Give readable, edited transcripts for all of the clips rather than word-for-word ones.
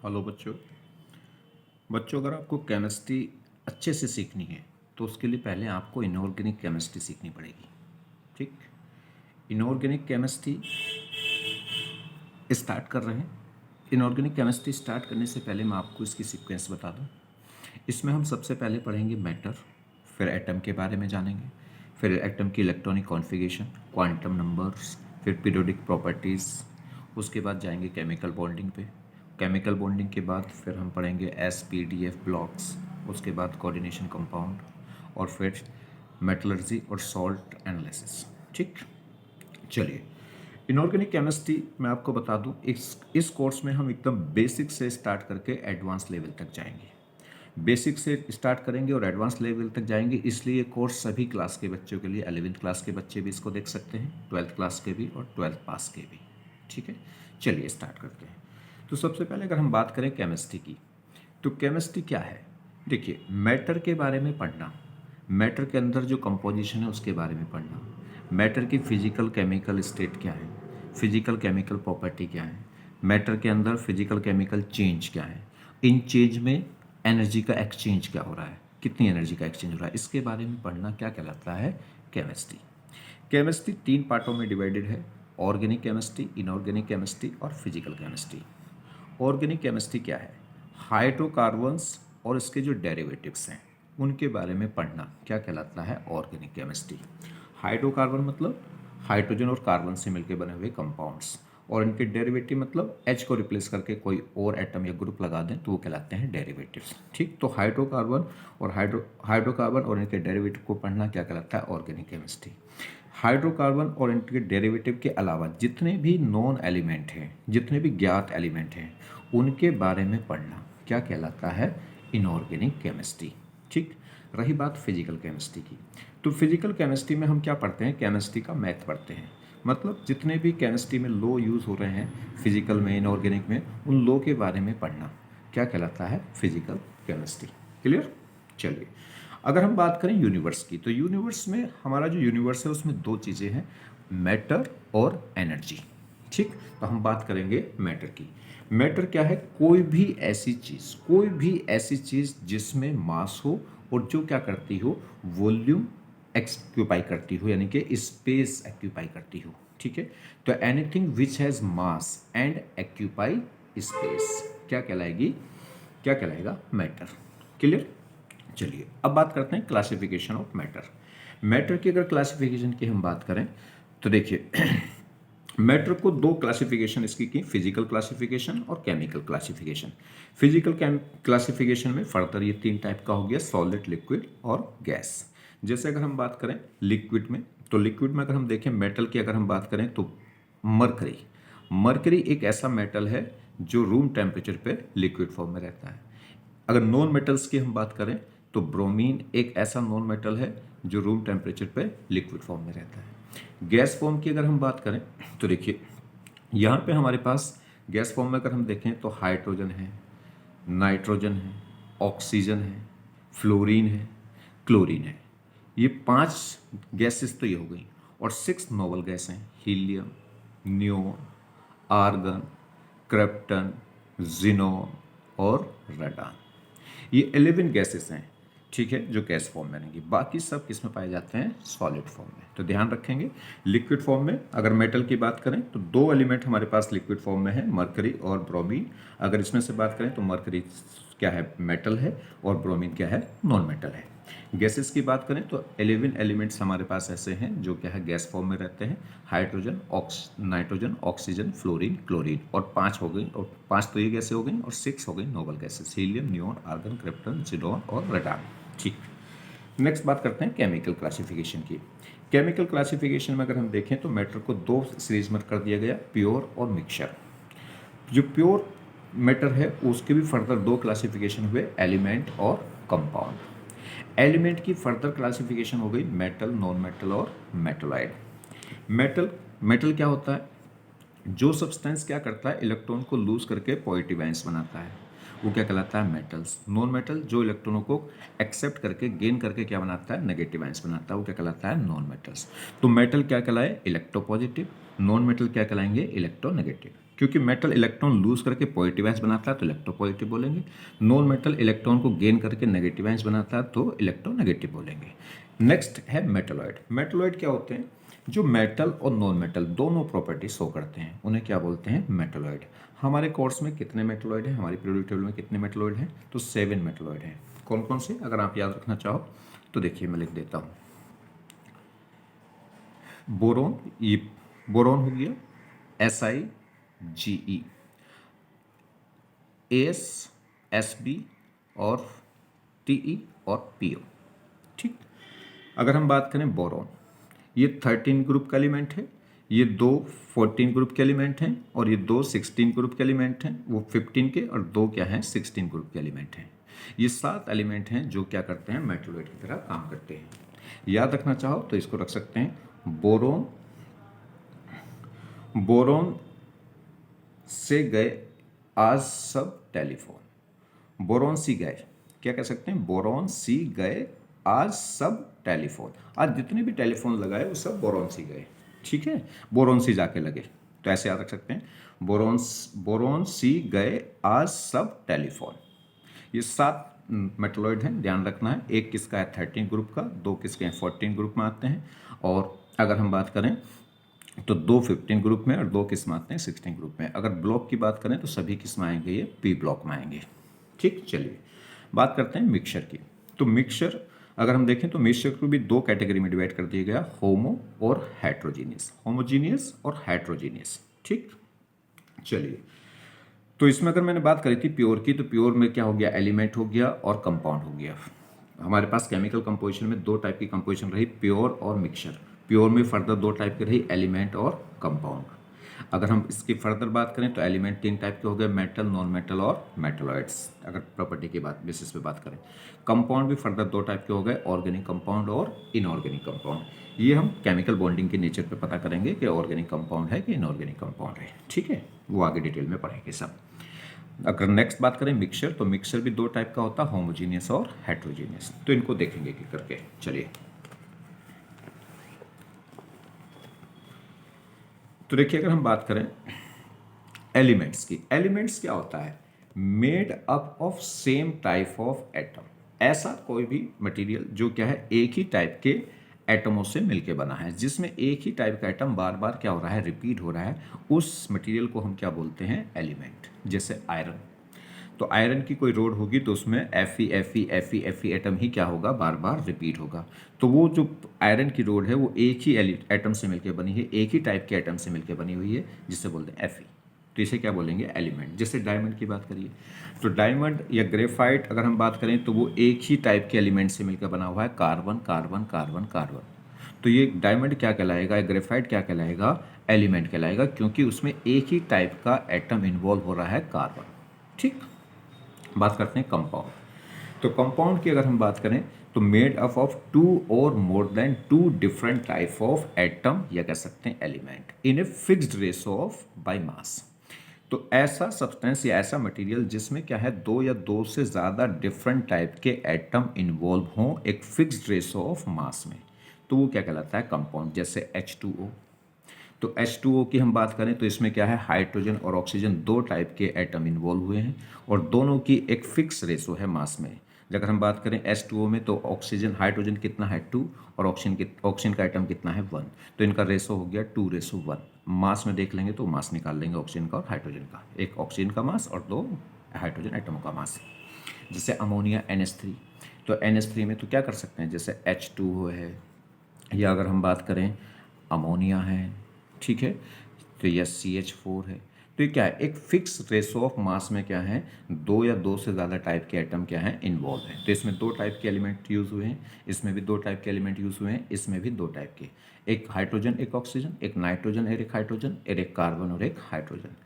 Hello बच्चों। अगर आपको केमिस्ट्री अच्छे से सीखनी है तो उसके लिए पहले आपको इनऑर्गेनिक केमिस्ट्री सीखनी पड़ेगी। ठीक, इनऑर्गेनिक केमिस्ट्री स्टार्ट कर रहे हैं। इनऑर्गेनिक केमिस्ट्री स्टार्ट करने से पहले मैं आपको इसकी सीक्वेंस बता दूं। इसमें हम सबसे पहले पढ़ेंगे मैटर, फिर एटम के बारे में जानेंगे, फिर एटम की इलेक्ट्रॉनिक कॉन्फ़िगरेशन, क्वांटम नंबर्स, फिर पीरियोडिक प्रॉपर्टीज़। उसके बाद जाएंगे केमिकल बॉन्डिंग पे। केमिकल बॉन्डिंग के बाद फिर हम पढ़ेंगे SPDF ब्लॉक्स, उसके बाद कोऑर्डिनेशन कंपाउंड, और फिर मेटलर्जी और सॉल्ट एनालिसिस। ठीक, चलिए इनऑर्गेनिक केमिस्ट्री मैं आपको बता दूं, इस कोर्स में हम एकदम बेसिक से स्टार्ट करके एडवांस लेवल तक जाएंगे। बेसिक से स्टार्ट करेंगे और एडवांस लेवल तक जाएंगे, इसलिए कोर्स सभी क्लास के बच्चों के लिए, 11th क्लास के बच्चे भी इसको देख सकते हैं, 12th क्लास के भी और 12th पास के भी। ठीक है, चलिए स्टार्ट करते हैं। तो सबसे पहले अगर हम बात करें केमिस्ट्री की, तो केमिस्ट्री क्या है? देखिए, मैटर के बारे में पढ़ना, मैटर के अंदर जो कंपोजिशन है उसके बारे में पढ़ना, मैटर की फिजिकल केमिकल स्टेट क्या है, फिजिकल केमिकल प्रॉपर्टी क्या है, मैटर के अंदर फिजिकल केमिकल चेंज क्या है, इन चेंज में एनर्जी का एक्सचेंज क्या हो रहा है, कितनी एनर्जी का एक्सचेंज हो रहा है, इसके बारे में पढ़ना क्या कहलाता है? केमिस्ट्री। केमिस्ट्री 3 पार्टों में डिवाइडेड है: ऑर्गेनिक केमिस्ट्री, इनऑर्गेनिक केमिस्ट्री और फिजिकल केमिस्ट्री। ऑर्गेनिक केमिस्ट्री क्या है? हाइड्रोकार्बन्स और इसके जो डेरिवेटिव्स हैं उनके बारे में पढ़ना क्या कहलाता है? Organic chemistry. हाइड्रोकार्बन मतलब हाइड्रोजन और कार्बन से मिलकर बने हुए कंपाउंड्स, और इनके डेरिवेटिव मतलब H को रिप्लेस करके कोई और एटम या ग्रुप लगा दें तो वो कहलाते हैं डेरिवेटिव्स। ठीक, तो हाइड्रोकार्बन और इनके डेरिवेटिव को पढ़ना क्या कहलाता है? Organic chemistry. हाइड्रोकार्बन और इनके डेरिवेटिव के अलावा जितने भी नॉन एलिमेंट हैं, जितने भी ज्ञात एलिमेंट हैं, उनके बारे में पढ़ना क्या कहलाता है? Inorganic chemistry. ठीक, रही बात फिजिकल केमिस्ट्री की, तो फिजिकल केमिस्ट्री में हम क्या पढ़ते हैं? केमिस्ट्री का मैथ पढ़ते हैं। मतलब जितने भी केमिस्ट्री में लॉ यूज़ हो रहे हैं फिजिकल में, इनऑर्गेनिक में, उन लॉ के बारे में पढ़ना क्या कहलाता है? Physical chemistry. क्लियर? चलिए, अगर हम बात करें यूनिवर्स की, तो यूनिवर्स में हमारा जो यूनिवर्स है उसमें 2 चीज़ें हैं, मैटर और एनर्जी। ठीक, तो हम बात करेंगे मैटर की। मैटर क्या है? कोई भी ऐसी चीज़ जिसमें मास हो और जो क्या करती हो? वॉल्यूम एक्यूपाई करती हो, यानी कि स्पेस एक्यूपाई करती हो। ठीक है, तो anything which has mass and occupy space क्या कहलाएगी? क्या कहलाएगा? मैटर। क्लियर? चलिए अब बात करते हैं क्लासिफिकेशन ऑफ मैटर। मैटर की अगर क्लासिफिकेशन की हम बात करें तो देखिए मैटर को 2 क्लासिफिकेशन इसकी की, फिजिकल क्लासिफिकेशन और केमिकल क्लासिफिकेशन। फिजिकल क्लासिफिकेशन में फर्दर ये 3 टाइप का हो गया: सॉलिड, लिक्विड और गैस। जैसे अगर हम बात करें लिक्विड में, तो लिक्विड में अगर हम देखें मेटल की अगर हम बात करें तो मरकरी। मरकरी एक ऐसा मेटल है जो रूम टेम्परेचर पे लिक्विड फॉर्म में रहता है। अगर नॉन मेटल्स की हम बात करें तो ब्रोमीन एक ऐसा नॉन मेटल है जो रूम टेम्परेचर पे लिक्विड फॉर्म में रहता है। गैस फॉर्म की अगर हम बात करें तो देखिए यहाँ पे हमारे पास गैस फॉर्म में अगर हम देखें तो हाइड्रोजन है, नाइट्रोजन है, ऑक्सीजन है, फ्लोरीन है, क्लोरीन है। ये 5 गैसेस तो ये हो गई, और 6 नोबल गैस हैं: helium, neon, argon, krypton, xenon और रेडान। ये 11 गैसेस हैं, ठीक है, जो गैस फॉर्म में रहेंगी। बाकी सब किस में पाए जाते हैं? सॉलिड फॉर्म में। तो ध्यान रखेंगे, लिक्विड फॉर्म में अगर मेटल की बात करें तो 2 एलिमेंट हमारे पास लिक्विड फॉर्म में है, मरकरी और ब्रोमीन। अगर इसमें से बात करें तो मरकरी क्या है? मेटल है, और ब्रोमीन क्या है? नॉन मेटल है। गैसेस की बात करें तो 11 एलिमेंट्स हमारे पास ऐसे हैं जो क्या है? गैस फॉर्म में रहते हैं: hydrogen, nitrogen, oxygen, fluorine, chlorine. और 5 हो गई, और 5 तो ये गैसें हो गई, और 6 हो गई noble gases: helium, neon, argon, krypton, xenon और रेडान। ठीक, नेक्स्ट बात करते हैं केमिकल क्लासिफिकेशन की। केमिकल क्लासिफिकेशन में अगर हम देखें तो मैटर को 2 सीरीज में कर दिया गया: प्योर और मिक्सचर। जो प्योर मैटर है उसके भी फर्दर 2 क्लासिफिकेशन हुए: एलिमेंट और कंपाउंड। एलिमेंट की फर्दर क्लासिफिकेशन हो गई मेटल, नॉन मेटल और मेटलॉइड। मेटल क्या होता है? जो सब्सटेंस क्या करता है? इलेक्ट्रॉन को लूज करके पॉजिटिव आयंस बनाता है, वो क्या कहलाता है? मेटल्स। नॉन मेटल जो इलेक्ट्रॉनों को एक्सेप्ट करके, गेन करके क्या बनाता है? नेगेटिव आयंस बनाता है, वो क्या कहलाता है? Non metals. तो मेटल क्या कहलाए? इलेक्ट्रोपॉजिटिव। नॉन मेटल क्या कहलाएंगे? इलेक्ट्रोनेगेटिव। क्योंकि मेटल इलेक्ट्रॉन लूज करके पॉजिटिव आयंस बनाता है तो इलेक्ट्रोपॉजिटिव बोलेंगे, नॉन मेटल इलेक्ट्रॉन को गेन करके नेगेटिव आयंस बनाता है तो इलेक्ट्रोनेगेटिव बोलेंगे। नेक्स्ट है मेटलॉइड। मेटलॉइड क्या होते हैं? जो मेटल और नॉन मेटल दोनों प्रॉपर्टी शो करते हैं उन्हें क्या बोलते हैं? मेटलॉइड। हमारे कोर्स में कितने मेटलॉइड हैं? हमारी पीरियोडिक टेबल में कितने मेटलॉइड हैं? तो 7 मेटलॉइड हैं। कौन कौन से? अगर आप याद रखना चाहो तो देखिए मैं लिख देता हूँ। बोरोन, ये बोरोन हो गया, SiGe, एस, Sb और Te और Po। ठीक। अगर हम बात करें बोरोन, ये 13 ग्रुप का एलिमेंट है, ये दो 14 ग्रुप के एलिमेंट हैं और ये दो 16 ग्रुप के एलिमेंट हैं, वो 15 के और दो क्या हैं? 16 ग्रुप के एलिमेंट हैं। ये 7 एलिमेंट हैं जो क्या करते हैं? मेटलॉइड की तरह काम करते हैं। याद रखना चाहो तो इसको रख सकते हैं बोरोन, बोरोन से गए आज सब टेलीफोन। बोरोन सी गए, क्या कह सकते हैं? बोरोन सी गए आज सब टेलीफोन। आज जितने भी टेलीफोन लगाए वो सब बोरोन सी गए। ठीक है, बोरोन सी जाके लगे, तो ऐसे याद रख सकते हैं बोरोन सी गए आज सब टेलीफोन। ये 7 मेटलॉइड हैं, ध्यान रखना है। एक किसका है? 13 ग्रुप का, दो किसके हैं? 14 ग्रुप में आते हैं। और अगर हम बात करें तो दो 15 ग्रुप में और दो किस में आते हैं? 16 ग्रुप में। अगर ब्लॉक की बात करें तो सभी किस में आएंगे? ये पी ब्लॉक में आएंगे। ठीक, चलिए बात करते हैं मिक्सचर की। तो मिक्सचर अगर हम देखें तो मिक्सचर को भी दो कैटेगरी में डिवाइड कर दिया गया, होमो और हेट्रोजीनियस, होमोजीनियस और हेट्रोजीनियस। ठीक, चलिए तो इसमें अगर मैंने बात करी थी प्योर की, तो प्योर में क्या हो गया? एलिमेंट हो गया और कंपाउंड हो गया। हमारे पास केमिकल कंपोजिशन में दो टाइप की कंपोजिशन रही, प्योर और मिक्सचर। प्योर में फर्दर दो टाइप की रही, एलिमेंट और कंपाउंड। अगर हम इसकी फर्दर बात करें तो एलिमेंट 3 टाइप के हो गए, मेटल, नॉन मेटल और मेटलॉइड्स, अगर प्रॉपर्टी की बात बेसिस पे बात करें। कंपाउंड भी फर्दर दो टाइप के हो गए, ऑर्गेनिक कंपाउंड और इनऑर्गेनिक कंपाउंड। ये हम केमिकल बॉन्डिंग के नेचर पे पता करेंगे कि ऑर्गेनिक कंपाउंड है कि इनऑर्गेनिक कंपाउंड है। ठीक है, वो आगे डिटेल में पढ़ेंगे सब। अगर नेक्स्ट बात करें मिक्सचर, तो मिक्सचर भी दो टाइप का होता है, होमोजीनियस और हेट्रोजीनियस। तो इनको देखेंगे कि करके। चलिए तो देखिए अगर हम बात करें एलिमेंट्स की, एलिमेंट्स क्या होता है? Made up of same type of atom. ऐसा कोई भी मटेरियल जो क्या है? एक ही टाइप के एटमों से मिलके बना है, जिसमें एक ही टाइप का एटम बार बार क्या हो रहा है? रिपीट हो रहा है। उस मटेरियल को हम क्या बोलते हैं? एलिमेंट। जैसे आयरन, तो आयरन की कोई रोड होगी तो उसमें Fe एटम ही क्या होगा? बार बार रिपीट होगा। तो वो जो आयरन की रोड है वो एक ही एटम से मिलकर बनी है, एक ही टाइप के एटम से मिलकर बनी हुई है, जिसे बोलते हैं Fe। तो इसे क्या बोलेंगे? एलिमेंट। जैसे डायमंड की बात करिए, तो डायमंड या ग्रेफाइट अगर हम बात करें तो वो एक ही टाइप के एलिमेंट से मिलकर बना हुआ है, कार्बन कार्बन कार्बन कार्बन। तो ये डायमंड क्या कहलाएगा? ग्रेफाइट क्या कहलाएगा? एलिमेंट कहलाएगा, क्योंकि उसमें एक ही टाइप का एटम इन्वॉल्व हो रहा है, कार्बन। ठीक, बात करते हैं कंपाउंड। तो कंपाउंड की अगर हम बात करें तो मेड अप ऑफ 2 और more than 2 different type of atom, या कह सकते हैं element, in a fixed ratio of by mass. तो ऐसा सब्सटेंस या ऐसा मटेरियल जिसमें क्या है? दो या दो से ज़्यादा डिफरेंट टाइप के एटम इन्वॉल्व हों एक फिक्स्ड रेशो ऑफ मास में, तो वो क्या कहलाता है? कंपाउंड। जैसे H2O, तो H2O की हम बात करें तो इसमें क्या है? हाइड्रोजन और ऑक्सीजन दो टाइप के एटम इन्वॉल्व हुए हैं और दोनों की एक फिक्स रेशो है मास में। अगर हम बात करें H2O में तो ऑक्सीजन, हाइड्रोजन कितना है? 2 और ऑक्सीजन का आइटम कितना है? 1। तो इनका रेशो हो गया 2:1। मास में देख लेंगे तो मास निकाल लेंगे ऑक्सीजन का और हाइड्रोजन का, एक ऑक्सीजन का मास और दो हाइड्रोजन आइटमों का मास। जैसे अमोनिया NH3, तो NH3 में तो क्या कर सकते हैं? जैसे H2O है, या अगर हम बात करें अमोनिया है, ठीक है, तो यह CH4 है। तो ये क्या है? एक फिक्स रेशो ऑफ मास में क्या है? दो या दो से ज़्यादा टाइप के एटम क्या हैं? इन्वॉल्व हैं। तो इसमें दो टाइप के एलिमेंट यूज़ हुए हैं, इसमें भी दो टाइप के एलिमेंट यूज़ हुए हैं, इसमें भी दो टाइप के, एक हाइड्रोजन एक ऑक्सीजन, एक नाइट्रोजन और एक हाइड्रोजन, और एक कार्बन और एक हाइड्रोजन।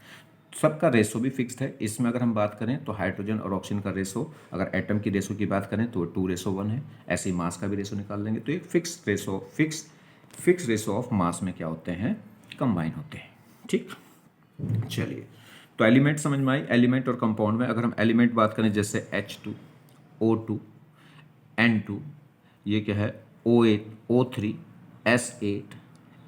सबका रेशो भी फिक्स्ड है। इसमें अगर हम बात करें तो हाइड्रोजन और ऑक्सीजन का रेशो, अगर एटम की रेशो की बात करें तो 2:1 है। ऐसे ही मास का भी रेशो निकाल लेंगे तो एक फिक्स रेशो ऑफ मास में क्या होते हैं? कंबाइन होते हैं। ठीक, चलिए तो एलिमेंट समझ में आई। एलिमेंट और कंपाउंड में अगर हम एलिमेंट बात करें जैसे H2, O2, N2, ये क्या है? O8, O3, S8,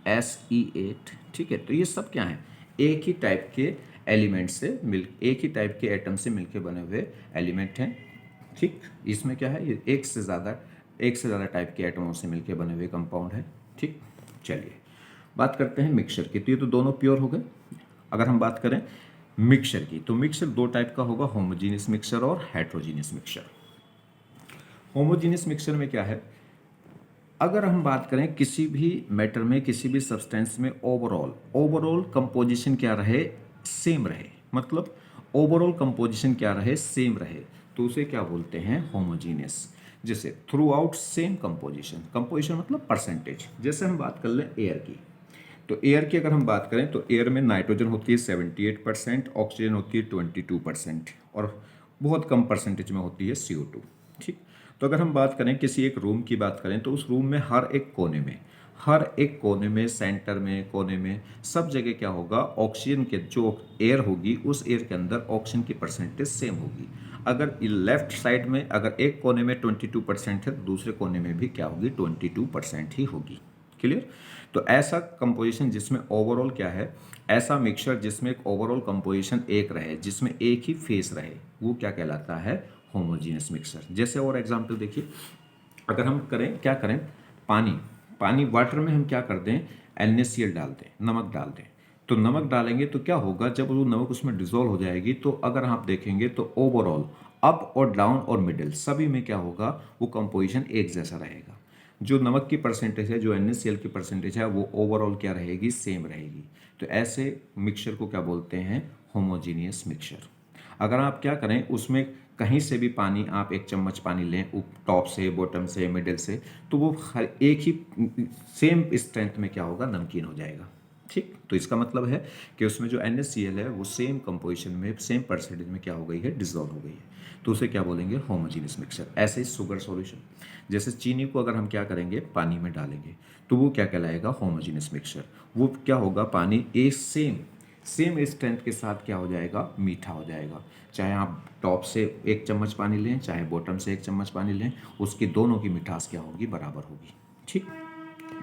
Se8। ठीक है, तो ये सब क्या है? एक ही टाइप के एलिमेंट से मिल एक ही टाइप के एटम से मिलकर बने हुए एलिमेंट हैं। ठीक, इसमें क्या है, ये एक से ज़्यादा टाइप के एटमों से मिलकर बने हुए कंपाउंड है। ठीक, चलिए बात करते हैं मिक्सचर की। तो ये तो दोनों प्योर हो गए। अगर हम बात करें मिक्सचर की, तो मिक्सचर दो टाइप का होगा, होमोजीनियस मिक्सचर और हेट्रोजीनियस मिक्सचर। होमोजीनियस मिक्सचर में क्या है, अगर हम बात करें किसी भी मैटर में, किसी भी सब्सटेंस में ओवरऑल कंपोजिशन क्या रहे, सेम रहे, मतलब ओवरऑल कंपोजिशन क्या रहे, सेम रहे, तो उसे क्या बोलते हैं, होमोजीनियस। जैसे थ्रू आउट सेम कंपोजिशन मतलब परसेंटेज। जैसे हम बात कर लें एयर की, तो एयर की अगर हम बात करें तो एयर में नाइट्रोजन होती है 78%, ऑक्सीजन होती है 22% और बहुत कम परसेंटेज में होती है CO2। ठीक, तो अगर हम बात करें किसी एक रूम की बात करें, तो उस रूम में हर एक कोने में, सेंटर में, कोने में, सब जगह क्या होगा, ऑक्सीजन के जो एयर होगी, उस एयर के अंदर ऑक्सीजन की परसेंटेज सेम होगी। अगर लेफ्ट साइड में अगर एक कोने में 22% है, तो दूसरे कोने में भी क्या होगी, 22% ही होगी। क्लियर। तो ऐसा कंपोजिशन जिसमें ओवरऑल क्या है, ऐसा मिक्सचर जिसमें एक ओवरऑल कंपोजिशन एक रहे, जिसमें एक ही फेस रहे, वो क्या कहलाता है, होमोजीनियस मिक्सचर। जैसे और एग्जांपल देखिए, अगर हम क्या करें, पानी वाटर में हम क्या कर दें, NaCl डाल दें, नमक डाल दें, तो नमक डालेंगे तो क्या होगा, जब वो नमक उसमें डिजोल्व हो जाएगी, तो अगर आप देखेंगे तो ओवरऑल अप और डाउन और मिडिल सभी में क्या होगा, वो कंपोजिशन एक जैसा रहेगा। जो नमक की परसेंटेज है, जो NaCl की परसेंटेज है, वो ओवरऑल क्या रहेगी, सेम रहेगी। तो ऐसे मिक्सचर को क्या बोलते हैं, होमोजीनियस मिक्सचर। अगर आप क्या करें, उसमें कहीं से भी पानी, आप एक चम्मच पानी लें, टॉप से, बॉटम से, मिडिल से, तो वो हर एक ही सेम स्ट्रेंथ में क्या होगा, नमकीन हो जाएगा। ठीक, तो इसका मतलब है कि उसमें जो NaCl है वो सेम कंपोजिशन में, सेम परसेंटेज में क्या हो गई है, डिसॉल्व हो गई है, तो उसे क्या बोलेंगे, होमोजीनियस मिक्सचर। ऐसे ही शुगर सॉल्यूशन, जैसे चीनी को अगर हम क्या करेंगे, पानी में डालेंगे, तो वो क्या कहलाएगा, होमोजीनियस मिक्सचर। वो क्या होगा, पानी एक सेम स्ट्रेंथ के साथ क्या हो जाएगा, मीठा हो जाएगा। चाहे आप टॉप से एक चम्मच पानी लें, चाहे बॉटम से एक चम्मच पानी लें, उसकी दोनों की मिठास क्या होगी, बराबर होगी। ठीक,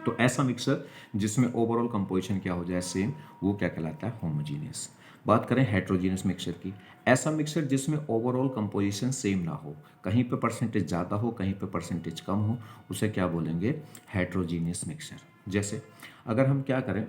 तो ऐसा मिक्सर जिसमें ओवरऑल कंपोजिशन क्या हो जाए, सेम, वो क्या कहलाता है, होमोजीनियस। बात करें हेट्रोजीनियस मिक्सचर की, ऐसा मिक्सचर जिसमें ओवरऑल कंपोजिशन सेम ना हो, कहीं पे परसेंटेज ज़्यादा हो, कहीं पे परसेंटेज कम हो, उसे क्या बोलेंगे, हेट्रोजीनियस मिक्सचर। जैसे अगर हम क्या करें,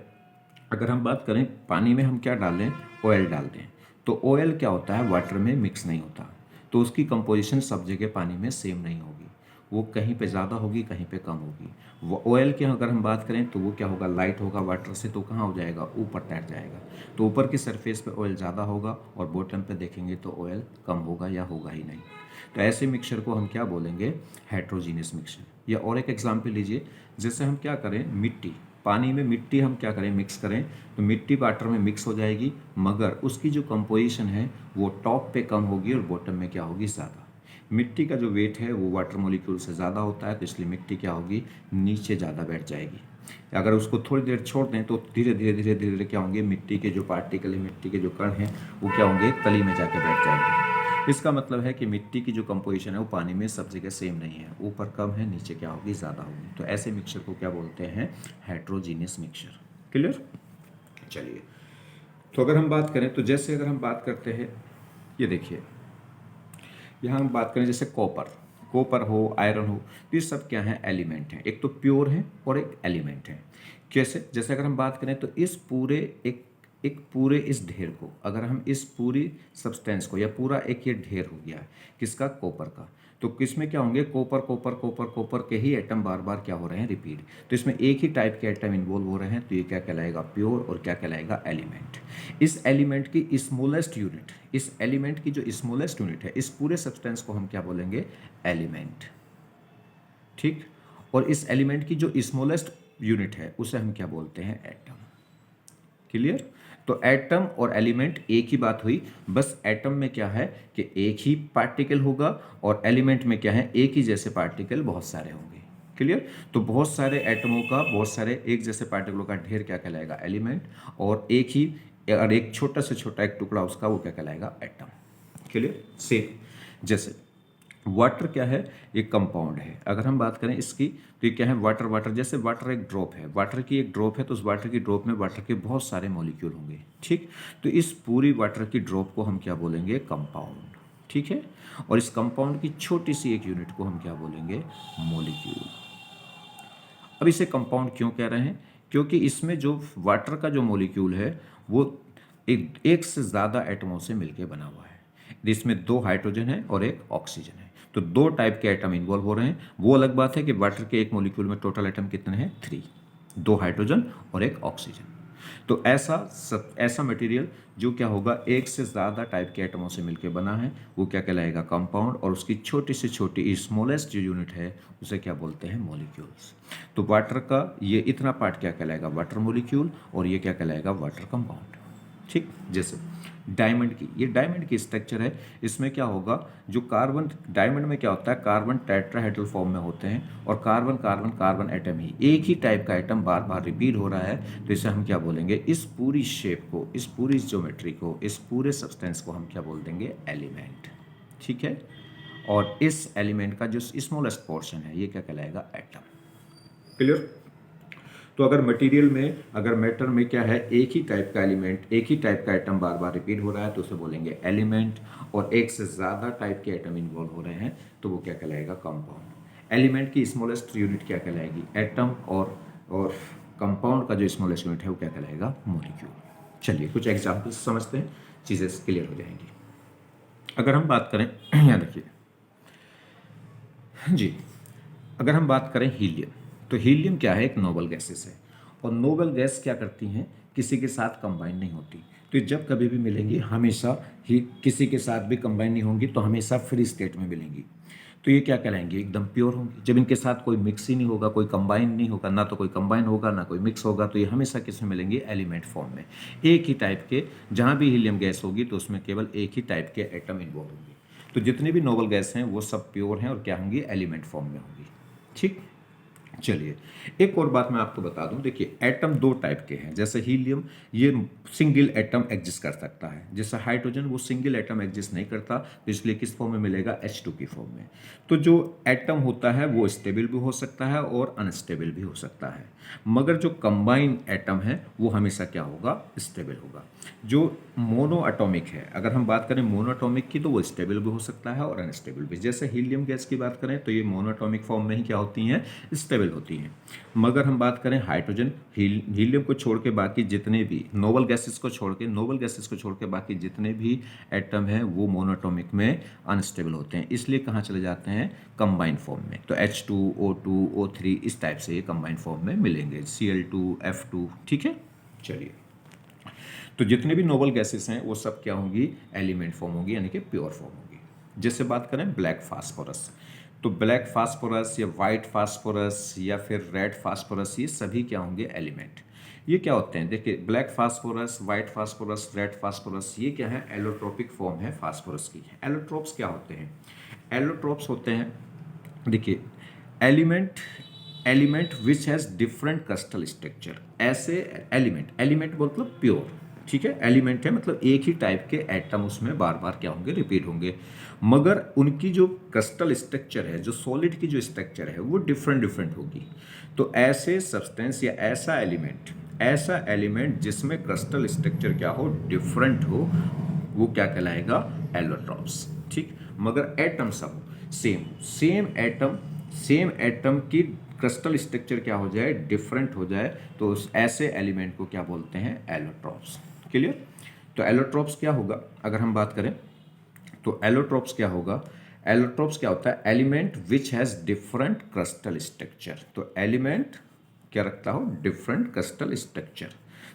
अगर हम बात करें पानी में हम क्या डालें, ऑयल डाल दें, तो ऑयल क्या होता है, वाटर में मिक्स नहीं होता, तो उसकी कंपोजिशन सब जगह पानी में सेम नहीं होगी, वो कहीं पे ज़्यादा होगी, कहीं पे कम होगी। वो ऑयल की अगर हम बात करें तो वो क्या होगा, लाइट होगा वाटर से, तो कहाँ हो जाएगा, ऊपर तैर जाएगा, तो ऊपर की सरफेस पे ऑयल ज़्यादा होगा और बॉटम पे देखेंगे तो ऑयल कम होगा या होगा ही नहीं। तो ऐसे मिक्सचर को हम क्या बोलेंगे, हेट्रोजीनियस मिक्सचर। या और एक एग्जाम्पल लीजिए, जैसे हम क्या करें, मिट्टी, पानी में मिट्टी हम क्या करें, मिक्स करें, तो मिट्टी वाटर में मिक्स हो जाएगी, मगर उसकी जो कंपोजिशन है वो टॉप पे कम होगी और बॉटम में क्या होगी, ज़्यादा। मिट्टी का जो वेट है वो वाटर मॉलिक्यूल से ज़्यादा होता है, तो इसलिए मिट्टी क्या होगी, नीचे ज़्यादा बैठ जाएगी। अगर उसको थोड़ी देर छोड़ दें तो धीरे धीरे क्या होंगे, मिट्टी के जो पार्टिकल है, मिट्टी के जो कण हैं, वो क्या होंगे, तली में जाके बैठ जाएंगे। इसका मतलब है कि मिट्टी की जो कंपोजिशन है वो पानी में सब जगह सेम नहीं है, ऊपर कम है, नीचे क्या होगी, ज़्यादा होगी। तो ऐसे मिक्सचर को क्या बोलते हैं, हेट्रोजीनियस मिक्सचर। क्लियर। चलिए, तो अगर हम बात करें, तो जैसे अगर हम बात करते हैं, ये देखिए, यहाँ हम बात करें जैसे कॉपर हो, आयरन हो, तो ये सब क्या है, एलिमेंट हैं। एक तो प्योर है और एक एलिमेंट है। कैसे, जैसे अगर हम बात करें तो इस पूरे एक पूरे इस ढेर को, अगर हम इस पूरी सब्सटेंस को, या पूरा एक ये ढेर हो गया है किसका, कॉपर का, तो किसमें क्या होंगे, कॉपर के ही एटम बार बार क्या हो रहे हैं, रिपीट। तो इसमें एक ही टाइप के एटम इन्वॉल्व हो रहे हैं, तो ये क्या कहलाएगा, प्योर, और क्या कहलाएगा, एलिमेंट। इस एलिमेंट की स्मॉलेस्ट यूनिट, इस एलिमेंट की जो स्मॉलेस्ट यूनिट है, इस पूरे सब्सटेंस को हम क्या बोलेंगे, एलिमेंट। ठीक, और इस एलिमेंट की जो स्मॉलेस्ट यूनिट है उसे हम क्या बोलते हैं, एटम। क्लियर। तो एटम और एलिमेंट एक ही बात हुई, बस एटम में क्या है कि एक ही पार्टिकल होगा, और एलिमेंट में क्या है, एक ही जैसे पार्टिकल बहुत सारे होंगे। क्लियर। तो बहुत सारे एटमों का, बहुत सारे एक जैसे पार्टिकलों का ढेर क्या कहलाएगा, एलिमेंट, और एक छोटा से छोटा एक टुकड़ा उसका, वो क्या कहलाएगा, एटम। क्लियर। सेम जैसे वाटर क्या है, ये कंपाउंड है। अगर हम बात करें इसकी तो ये क्या है, वाटर। वाटर जैसे वाटर एक ड्रॉप है, वाटर की एक ड्रॉप है तो उस वाटर की ड्रॉप में वाटर के बहुत सारे मॉलिक्यूल होंगे, ठीक। तो इस पूरी वाटर की ड्रॉप को हम क्या बोलेंगे, कंपाउंड, ठीक है। और इस कंपाउंड की छोटी सी एक यूनिट को हम क्या बोलेंगे, मॉलिक्यूल। अब इसे कंपाउंड क्यों कह रहे हैं, क्योंकि इसमें जो वाटर का जो मॉलिक्यूल है वो एक से ज़्यादा एटमों से मिलकर बना हुआ है। इसमें 2 हाइड्रोजन है और एक ऑक्सीजन है, तो 2 टाइप के एटम इन्वॉल्व हो रहे हैं। वो अलग बात है कि वाटर के एक मॉलिक्यूल में टोटल एटम कितने हैं, 3, 2 हाइड्रोजन और एक ऑक्सीजन। तो ऐसा मटेरियल जो क्या होगा, एक से ज़्यादा टाइप के एटमों से मिलकर बना है, वो क्या कहलाएगा, कंपाउंड। और उसकी छोटी से छोटी स्मॉलेस्ट जो यूनिट है उसे क्या बोलते हैं, मॉलिक्यूल्स। तो वाटर का ये इतना पार्ट क्या कहलाएगा, वाटर मॉलिक्यूल, और ये क्या कहलाएगा, वाटर कंपाउंड, ठीक। जैसे डायमंड की, ये डायमंड की स्ट्रक्चर है। इसमें क्या होगा, जो कार्बन, डायमंड में क्या होता है, कार्बन टेट्राहेड्रल फॉर्म में होते हैं और कार्बन कार्बन कार्बन एटम ही एक ही टाइप का एटम बार बार रिपीट हो रहा है, तो इसे हम क्या बोलेंगे, इस पूरी शेप को, इस पूरी ज्योमेट्री को, इस पूरे सब्सटेंस को हम क्या बोल देंगे, एलिमेंट, ठीक है। और इस एलिमेंट का जो स्मॉलेस्ट पोर्शन है ये क्या कहलाएगा, एटम। क्लियर। तो अगर मटेरियल में, अगर मैटर में क्या है, एक ही टाइप का एलिमेंट, एक ही टाइप का एटम बार बार रिपीट हो रहा है तो उसे बोलेंगे एलिमेंट। और एक से ज़्यादा टाइप के एटम इन्वॉल्व हो रहे हैं तो वो क्या कहलाएगा, कंपाउंड। एलिमेंट की स्मॉलेस्ट यूनिट क्या कहलाएगी, एटम। और कंपाउंड का जो स्मॉलेस्ट यूनिट है वो क्या कहलाएगा, मॉलिक्यूल। चलिए कुछ एग्जाम्पल्स समझते हैं, चीज़ें क्लियर हो जाएंगी। अगर हम बात करें यहाँ देखिए जी, अगर हम बात करें हीलियम, तो हीलियम क्या है, एक नोबल गैसेस है। और नोबल गैस क्या करती हैं, किसी के साथ कंबाइन नहीं होती। तो ये जब कभी भी मिलेंगी हमेशा ही किसी के साथ भी कंबाइन नहीं होंगी, तो हमेशा फ्री स्टेट में मिलेंगी। तो ये क्या कहलाएंगी, एकदम प्योर होंगी। जब इनके साथ कोई मिक्स ही नहीं होगा, कोई कंबाइन नहीं होगा, ना तो कोई कंबाइन होगा ना कोई मिक्स होगा, तो ये हमेशा किस में मिलेंगी, एलिमेंट फॉर्म में। एक ही टाइप के, जहाँ भी हीलियम गैस होगी तो उसमें केवल एक ही टाइप के एटम इन्वॉल्व होंगे। तो जितने भी नोबल गैस हैं वो सब प्योर हैं और क्या होंगी, एलिमेंट फॉर्म में होंगी, ठीक। चलिए एक और बात मैं आपको बता दूं, देखिए एटम 2 टाइप के हैं। जैसे हीलियम ये सिंगल एटम एग्जिस्ट कर सकता है, जैसे हाइड्रोजन वो सिंगल एटम एग्जिस्ट नहीं करता, तो इसलिए किस फॉर्म में मिलेगा, H2 की फॉर्म में। तो जो एटम होता है वो स्टेबल भी हो सकता है और अनस्टेबल भी हो सकता है, मगर जो कंबाइन एटम है वो हमेशा क्या होगा, स्टेबल होगा। जो मोनो एटॉमिक है, अगर हम बात करें मोनो एटॉमिक की, तो वो स्टेबल भी हो सकता है और अनस्टेबल भी। जैसे हीलियम गैस की बात करें तो ये मोनो एटॉमिक फॉर्म में ही क्या होती हैं, स्टेबल होती हैं। मगर हम बात करें हाइड्रोजन, हीलियम को छोड़ के बाकी जितने भी नोबल गैसेस को छोड़ के बाकी जितने भी एटम हैं वो मोनोटॉमिक में अनस्टेबल होते हैं, इसलिए कहाँ चले जाते हैं, कंबाइन फॉर्म में। तो H2 O2 O3 इस टाइप से ये कंबाइन फॉर्म में मिलेंगे, Cl2 F2, ठीक है। चलिए तो जितने भी नोबल गैसेस हैं वो सब क्या होंगी, एलिमेंट फॉर्म होगी, यानी कि प्योर फॉर्म होगी। जैसे बात करें ब्लैक फास्फोरस, तो ब्लैक फास्फोरस या वाइट फास्फोरस या फिर रेड फास्फोरस, ये सभी क्या होंगे, एलिमेंट। ये क्या होते हैं, देखिए black phosphorus, white phosphorus, red phosphorus, ये क्या है, एलोट्रोपिक फॉर्म है फास्फोरस की। एलोट्रोप्स क्या होते हैं, एलोट्रोप्स होते हैं, देखिए element which has different crystal structure. ऐसे एलिमेंट मतलब प्योर, ठीक है। एलिमेंट है मतलब एक ही टाइप के एटम उसमें बार बार क्या होंगे, रिपीट होंगे, मगर उनकी जो क्रिस्टल स्ट्रक्चर है, जो सॉलिड की जो स्ट्रक्चर है वो डिफरेंट होगी। तो ऐसे सब्सटेंस या ऐसा एलिमेंट जिसमें क्रिस्टल स्ट्रक्चर क्या हो, डिफरेंट हो, वो क्या कहलाएगा, एलोट्रॉप्स, ठीक। मगर एटम सब सेम एटम की क्रिस्टल स्ट्रक्चर क्या हो जाए, डिफरेंट हो जाए, तो उस ऐसे एलिमेंट को क्या बोलते हैं, एलोट्रॉप्स। क्लियर। तो एलोट्रॉप्स क्या होगा, अगर हम बात करें तो एलोट्रॉप्स क्या होगा, एलोट्रॉप्स क्या होता है, element which has different crystal structure. तो एलिमेंट क्या रखता हो, डिफरेंट क्रिस्टल स्ट्रक्चर,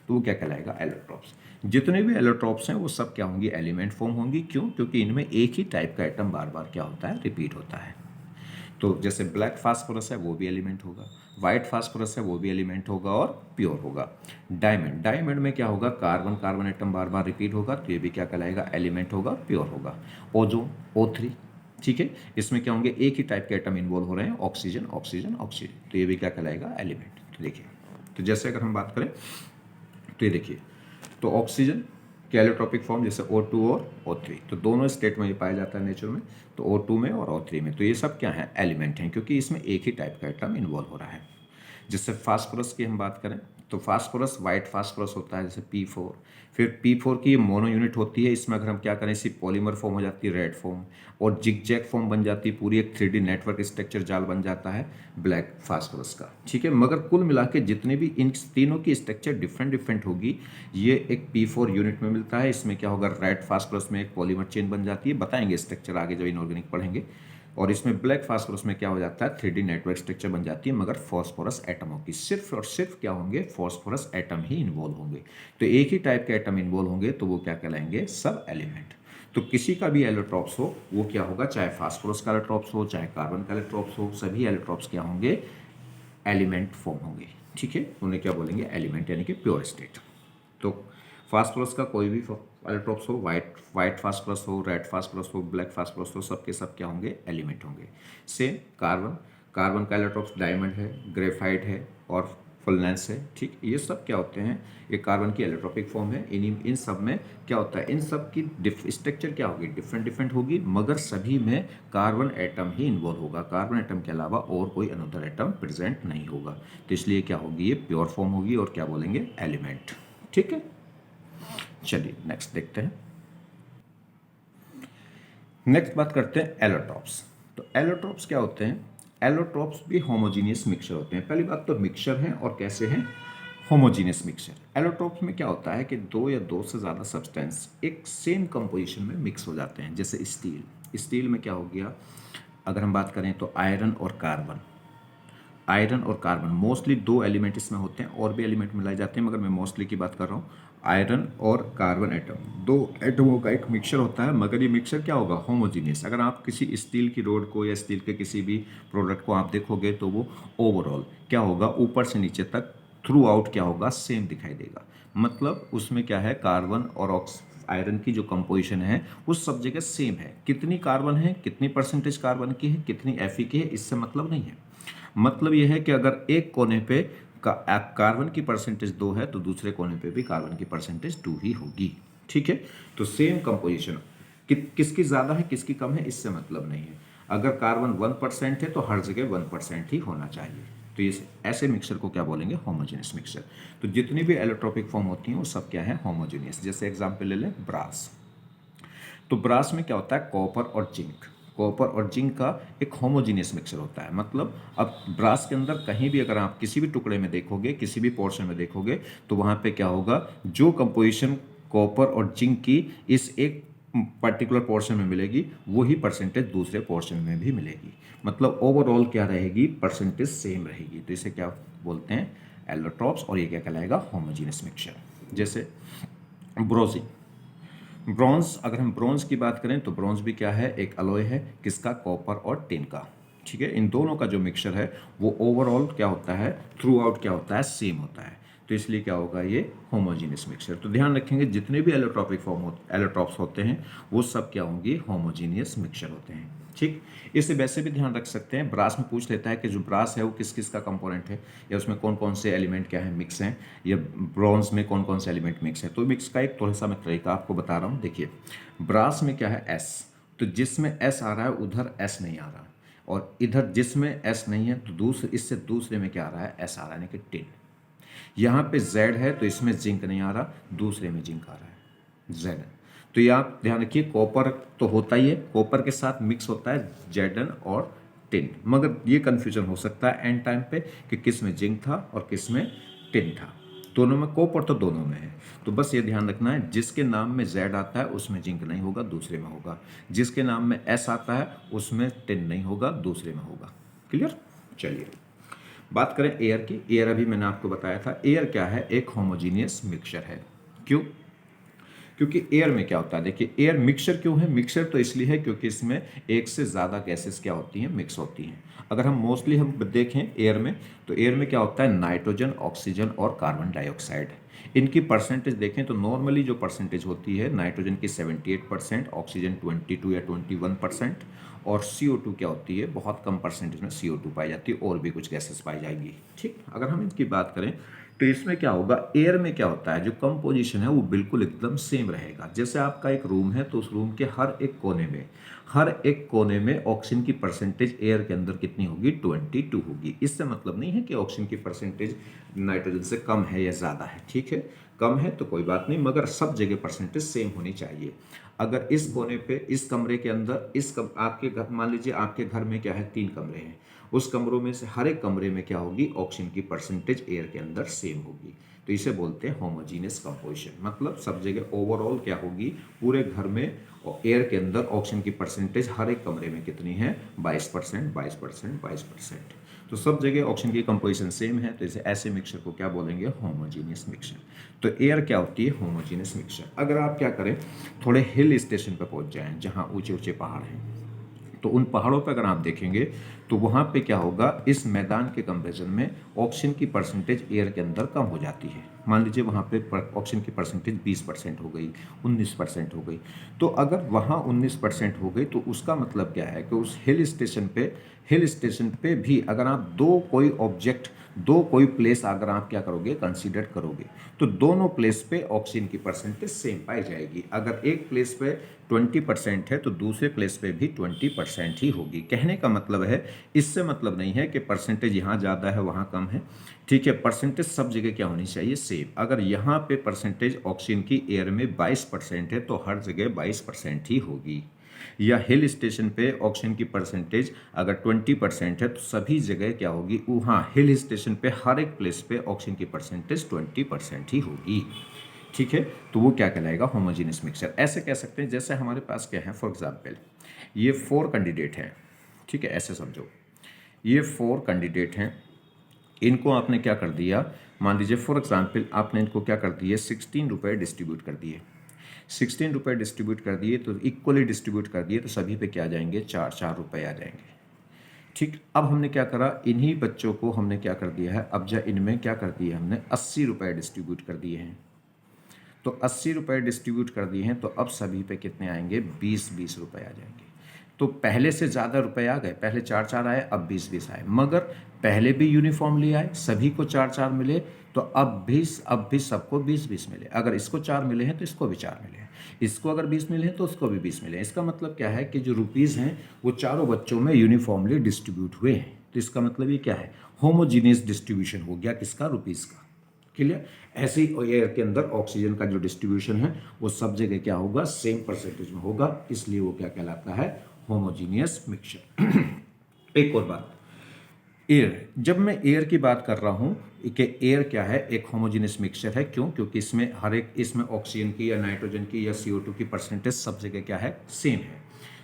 तो वो क्या कहलाएगा, एलोट्रॉप्स। जितने भी एलोट्रॉप्स हैं वो सब क्या होंगी, एलिमेंट फॉर्म होंगी। क्यों, क्योंकि इनमें एक ही टाइप का एटम बार बार क्या होता है, रिपीट होता है। तो जैसे ब्लैक फास्फोरस है वो भी एलिमेंट होगा, वाइट फास्फोरस है वो भी एलिमेंट होगा और प्योर होगा। डायमंड में क्या होगा, कार्बन एटम बार बार रिपीट होगा, तो ये भी क्या कहलाएगा, एलिमेंट होगा, प्योर होगा। ओजोन O3, ठीक है, इसमें क्या होंगे, एक ही टाइप के एटम इन्वॉल्व हो रहे हैं, ऑक्सीजन, तो ये भी क्या कहलाएगा, एलिमेंट। तो देखिए, तो जैसे अगर हम बात करें तो ये देखिए, तो ऑक्सीजन कि एलोट्रॉपिक फॉर्म जैसे O2 और O3, तो दोनों स्टेट में ये पाया जाता है नेचर में, तो O2 में और O3 में। तो ये सब क्या है, एलिमेंट हैं, क्योंकि इसमें एक ही टाइप का एटम इन्वॉल्व हो रहा है। जैसे फास्फोरस की हम बात करें तो फास्फोरस वाइट फास्फोरस होता है, जैसे P4। फिर P4 की ये मोनो यूनिट होती है, इसमें अगर हम क्या करें, इसी पॉलीमर फॉर्म हो जाती है रेड फॉर्म, और जिगजैग फॉर्म बन जाती है, पूरी एक 3D नेटवर्क स्ट्रक्चर जाल बन जाता है ब्लैक फास्फोरस का। ठीक है, मगर कुल मिला के जितने भी इन तीनों की स्ट्रक्चर डिफरेंट डिफरेंट होगी, ये एक P4 यूनिट में मिलता है। इसमें क्या होगा, रेड फास्फोरस में एक पॉलीमर चेन बन जाती है, बताएंगे स्ट्रक्चर आगे जब इनऑर्गेनिक पढ़ेंगे। और इसमें ब्लैक फास्फोरस में क्या हो जाता है, 3D नेटवर्क स्ट्रक्चर बन जाती है, मगर फॉस्फोरस एटमों की सिर्फ और सिर्फ क्या होंगे, फॉस्फोरस एटम ही इन्वॉल्व होंगे। तो एक ही टाइप के एटम इन्वॉल्व होंगे तो वो क्या कहलाएंगे, सब एलिमेंट। तो किसी का भी एलोट्रॉप्स हो वो क्या होगा, चाहे फास्फोरस का एलोट्रॉप्स हो चाहे कार्बन का एलोट्रॉप्स हो, सभी एलोट्रॉप्स क्या होंगे, एलिमेंट फॉर्म होंगे। ठीक है, उन्हें क्या बोलेंगे, एलिमेंट, यानी कि प्योर स्टेट। तो फास्फोरस का कोई भी एलोट्रॉप्स हो, वाइट फास्फोरस हो, रेड फास्फोरस हो, ब्लैक फास्फोरस हो, सबके सब क्या होंगे, एलिमेंट होंगे। सेम कार्बन का एलोट्रॉप्स डायमंड है, ग्रेफाइट है और फुलनेंस है। ठीक, ये सब क्या होते हैं, ये कार्बन की एलोट्रॉपिक फॉर्म है। इन सब में क्या होता है, इन सब की स्ट्रक्चर क्या होगी, डिफरेंट डिफरेंट होगी, मगर सभी में कार्बन एटम ही इन्वॉल्व होगा। कार्बन एटम के अलावा और कोई अनदर एटम प्रेजेंट नहीं होगा। तो इसलिए क्या होगी, ये प्योर फॉर्म होगी और क्या बोलेंगे, एलिमेंट। ठीक है, चलिए नेक्स्ट देखते हैं। नेक्स्ट बात करते हैं एलोट्रॉप्स। तो एलोट्रॉप्स क्या होते हैं, एलोट्रॉप्स भी होमोजीनियस मिक्सचर होते हैं। पहली बात तो मिक्सचर हैं, और कैसे हैं, होमोजीनियस मिक्सचर। एलोट्रॉप्स में क्या होता है कि दो या दो से ज़्यादा सब्सटेंस एक सेम कंपोजिशन में मिक्स हो जाते हैं। जैसे स्टील में क्या हो गया, अगर हम बात करें तो आयरन और कार्बन मोस्टली दो एलिमेंट इसमें होते हैं, और भी एलिमेंट मिलाए जाते हैं, मगर मैं मोस्टली की बात कर रहा हूँ। आयरन और कार्बन एटम, दो एटमों का एक मिक्सचर होता है, मगर ये मिक्सचर क्या होगा, होमोजीनियस। अगर आप किसी स्टील की रोड को या स्टील के किसी भी प्रोडक्ट को आप देखोगे तो वो ओवरऑल क्या होगा, ऊपर से नीचे तक थ्रू आउट क्या होगा, सेम दिखाई देगा। मतलब उसमें क्या है, कार्बन और आयरन की जो कंपोजिशन है उस सब जगह सेम है। कितनी कार्बन है, कितनी परसेंटेज कार्बन की है, कितनी Fe की है, इससे मतलब नहीं है। मतलब यह है कि अगर एक कोने पे कार्बन की परसेंटेज 2 है तो दूसरे कोने पे भी कार्बन की परसेंटेज 2 ही होगी। ठीक है, तो सेम कंपोजिशन, किसकी ज़्यादा है किसकी कम है इससे मतलब नहीं है। अगर कार्बन 1% है तो हर जगह 1% ही होना चाहिए। तो ये ऐसे मिक्सचर को क्या बोलेंगे, होमोजेनियस मिक्सचर। तो जितनी भी एलोट्रॉपिक फॉर्म होती हैं वो सब क्या है, होमोजेनियस। जैसे एग्जाम्पल ले लें ब्रास, तो ब्रास में क्या होता है, कॉपर और जिंक का एक होमोजीनियस मिक्सचर होता है। मतलब अब ब्रास के अंदर कहीं भी अगर आप किसी भी टुकड़े में देखोगे, किसी भी पोर्शन में देखोगे, तो वहाँ पे क्या होगा, जो कंपोजिशन कॉपर और जिंक की इस एक पर्टिकुलर पोर्शन में मिलेगी, वही परसेंटेज दूसरे पोर्शन में भी मिलेगी। मतलब ओवरऑल क्या रहेगी, परसेंटेज सेम रहेगी। तो इसे क्या बोलते हैं, एलोट्रॉप्स, और ये क्या कहलाएगा, होमोजीनियस मिक्सचर। जैसे ब्रॉन्ज, अगर हम ब्रॉन्ज की बात करें तो ब्रॉन्ज भी क्या है, एक अलॉय है, किसका, कॉपर और टिन का। ठीक है, इन दोनों का जो मिक्सचर है वो ओवरऑल क्या होता है, थ्रू आउट क्या होता है, सेम होता है। तो इसलिए क्या होगा, ये होमोजीनियस मिक्सचर। तो ध्यान रखेंगे जितने भी एलोट्रॉप्स होते हैं वो सब क्या होंगे, होमोजीनियस मिक्सचर होते हैं। ठीक, इसे वैसे भी ध्यान रख सकते हैं, ब्रास में पूछ लेता है कि जो ब्रास है वो किस किस का कंपोनेंट है, या उसमें कौन कौन से एलिमेंट क्या है मिक्स हैं, या ब्रॉन्ज में कौन कौन से एलिमेंट मिक्स है। तो मिक्स का एक थोड़ा सा मैं तरीका आपको बता रहा हूँ। देखिए, ब्रास में क्या है, एस, तो जिसमें एस आ रहा है उधर एस नहीं आ रहा, और इधर जिसमें एस नहीं है तो इससे दूसरे में क्या आ रहा है, एस आ रहा है, यानी कि टिन। यहाँ पे जेड है तो इसमें जिंक नहीं आ रहा, दूसरे में जिंक आ रहा है, जेड। तो ये आप ध्यान रखिए, कॉपर तो होता ही है, कॉपर के साथ मिक्स होता है जेडन और टिन, मगर ये कन्फ्यूजन हो सकता है एंड टाइम पे कि किस में जिंक था और किस में टिन था। दोनों में कॉपर तो दोनों में है, तो बस ये ध्यान रखना है, जिसके नाम में जेड आता है उसमें जिंक नहीं होगा, दूसरे में होगा। जिसके नाम में एस आता है उसमें टिन नहीं होगा, दूसरे में होगा। क्लियर, चलिए बात करें एयर की। एयर अभी मैंने आपको बताया था, एयर क्या है, एक होमोजीनियस मिक्सचर है। क्यों, क्योंकि एयर में क्या होता है, देखिए एयर मिक्सचर क्यों है, मिक्सचर तो इसलिए है क्योंकि इसमें एक से ज़्यादा गैसेस क्या होती हैं, मिक्स होती हैं। अगर हम मोस्टली हम देखें एयर में, तो एयर में क्या होता है, नाइट्रोजन, ऑक्सीजन और कार्बन डाइऑक्साइड। इनकी परसेंटेज देखें तो नॉर्मली जो परसेंटेज होती है, नाइट्रोजन की 78%, ऑक्सीजन 22 या 21%, और CO2 क्या होती है, बहुत कम परसेंटेज में CO2 पाई जाती है, और भी कुछ गैसेस पाई जाएगी। ठीक, अगर हम इनकी बात करें तो इसमें क्या होगा, एयर में क्या होता है, जो कंपोजिशन है वो बिल्कुल एकदम सेम रहेगा। जैसे आपका एक रूम है तो उस रूम के हर एक कोने में ऑक्सीजन की परसेंटेज एयर के अंदर कितनी होगी, 22 होगी। इससे मतलब नहीं है कि ऑक्सीजन की परसेंटेज नाइट्रोजन से कम है या ज़्यादा है, ठीक है, कम है तो कोई बात नहीं, मगर सब जगह परसेंटेज सेम होनी चाहिए। अगर इस कोने पे, इस कमरे के अंदर, आपके घर, मान लीजिए आपके घर में क्या है, 3 कमरे हैं, उस कमरों में से हर एक कमरे में क्या होगी, ऑक्सीजन की परसेंटेज एयर के अंदर सेम होगी। तो इसे बोलते हैं होमोजीनियस कंपोजिशन। मतलब सब जगह ओवरऑल क्या होगी, पूरे घर में एयर के अंदर ऑक्सीजन की परसेंटेज हर एक कमरे में कितनी है, 22%, 22%, 22%। तो सब जगह ऑक्सीजन की कंपोजिशन सेम है, तो इसे ऐसे मिक्सचर को क्या बोलेंगे, होमोजीनियस मिक्सचर। तो एयर क्या होती है, होमोजीनियस मिक्सचर। अगर आप क्या करें, थोड़े हिल स्टेशन पर पहुंच जाएं जहां ऊंचे ऊंचे पहाड़ हैं, तो उन पहाड़ों पर अगर आप देखेंगे तो वहाँ पे क्या होगा, इस मैदान के कंपैरिजन में ऑक्सीजन की परसेंटेज एयर के अंदर कम हो जाती है। मान लीजिए वहाँ पे ऑक्सीजन की परसेंटेज 20% हो गई, 19% हो गई। तो अगर वहाँ 19% हो गई तो उसका मतलब क्या है कि उस हिल स्टेशन पे भी अगर आप दो कोई प्लेस अगर आप क्या करोगे, कंसीडर करोगे, तो दोनों प्लेस पे ऑक्सीजन की परसेंटेज सेम पाई जाएगी। अगर एक प्लेस पे 20% है तो दूसरे प्लेस पे भी 20% ही होगी। कहने का मतलब है, इससे मतलब नहीं है कि परसेंटेज यहाँ ज़्यादा है वहाँ कम है, ठीक है, परसेंटेज सब जगह क्या होनी चाहिए, सेम। अगर यहाँ पे परसेंटेज ऑक्सीजन की एयर में 22% है तो हर जगह 22% ही होगी। या हिल स्टेशन पे ऑक्सीजन की परसेंटेज अगर 20% है तो सभी जगह क्या होगी, वहाँ हिल स्टेशन पे हर एक प्लेस पे ऑक्सीजन की परसेंटेज 20% ही होगी, ठीक है। तो वो क्या कहलाएगा, होमोजीनियस मिक्सचर। ऐसे कह सकते हैं जैसे हमारे पास क्या है, फॉर एग्जांपल ये 4 कैंडिडेट हैं, ठीक है, ऐसे समझो, ये 4 कैंडिडेट हैं, इनको आपने क्या कर दिया, मान लीजिए फॉर एग्जांपल आपने इनको क्या कर दिए, 16 रुपये डिस्ट्रीब्यूट कर दिए। 16 रुपये डिस्ट्रीब्यूट कर दिए तो इक्वली डिस्ट्रीब्यूट कर दिए, तो सभी पे क्या आ जाएंगे, 4 रुपये आ जाएंगे, ठीक। अब हमने क्या करा, इन्हीं बच्चों को हमने क्या कर दिया है, अब इनमें क्या कर दिया हमने, 80 रुपये डिस्ट्रीब्यूट कर दिए हैं। तो 80 रुपये डिस्ट्रीब्यूट कर दिए हैं, तो अब सभी पे कितने आएंगे, 20-20 रुपये आ जाएंगे। तो पहले से ज़्यादा रुपए आ गए, पहले 4-4 आए, अब 20-20 आए, मगर पहले भी यूनिफॉर्मली आए, सभी को 4-4 मिले, तो अब भी सबको 20-20 मिले। अगर इसको 4 मिले हैं तो इसको भी 4 मिले हैं, इसको अगर 20 मिले हैं तो उसको भी 20 मिले हैं। इसका मतलब क्या है कि जो रुपीज़ हैं वो चारों बच्चों में यूनिफॉर्मली डिस्ट्रीब्यूट हुए हैं। तो इसका मतलब ये क्या है, होमोजीनियस डिस्ट्रीब्यूशन हो गया किसका, रुपीज़ का। क्लियर। ऐसे ही एयर के अंदर ऑक्सीजन का जो डिस्ट्रीब्यूशन है वो सब जगह क्या होगा, सेम परसेंटेज में होगा, इसलिए वो क्या कहलाता है, होमोजीनियस मिक्सचर। एक और बात, एयर, जब मैं एयर की बात कर रहा हूँ कि एयर क्या है, एक होमोजीनियस मिक्सचर है, क्यों, क्योंकि इसमें ऑक्सीजन की या नाइट्रोजन की या CO2 की परसेंटेज सब जगह क्या है, सेम है,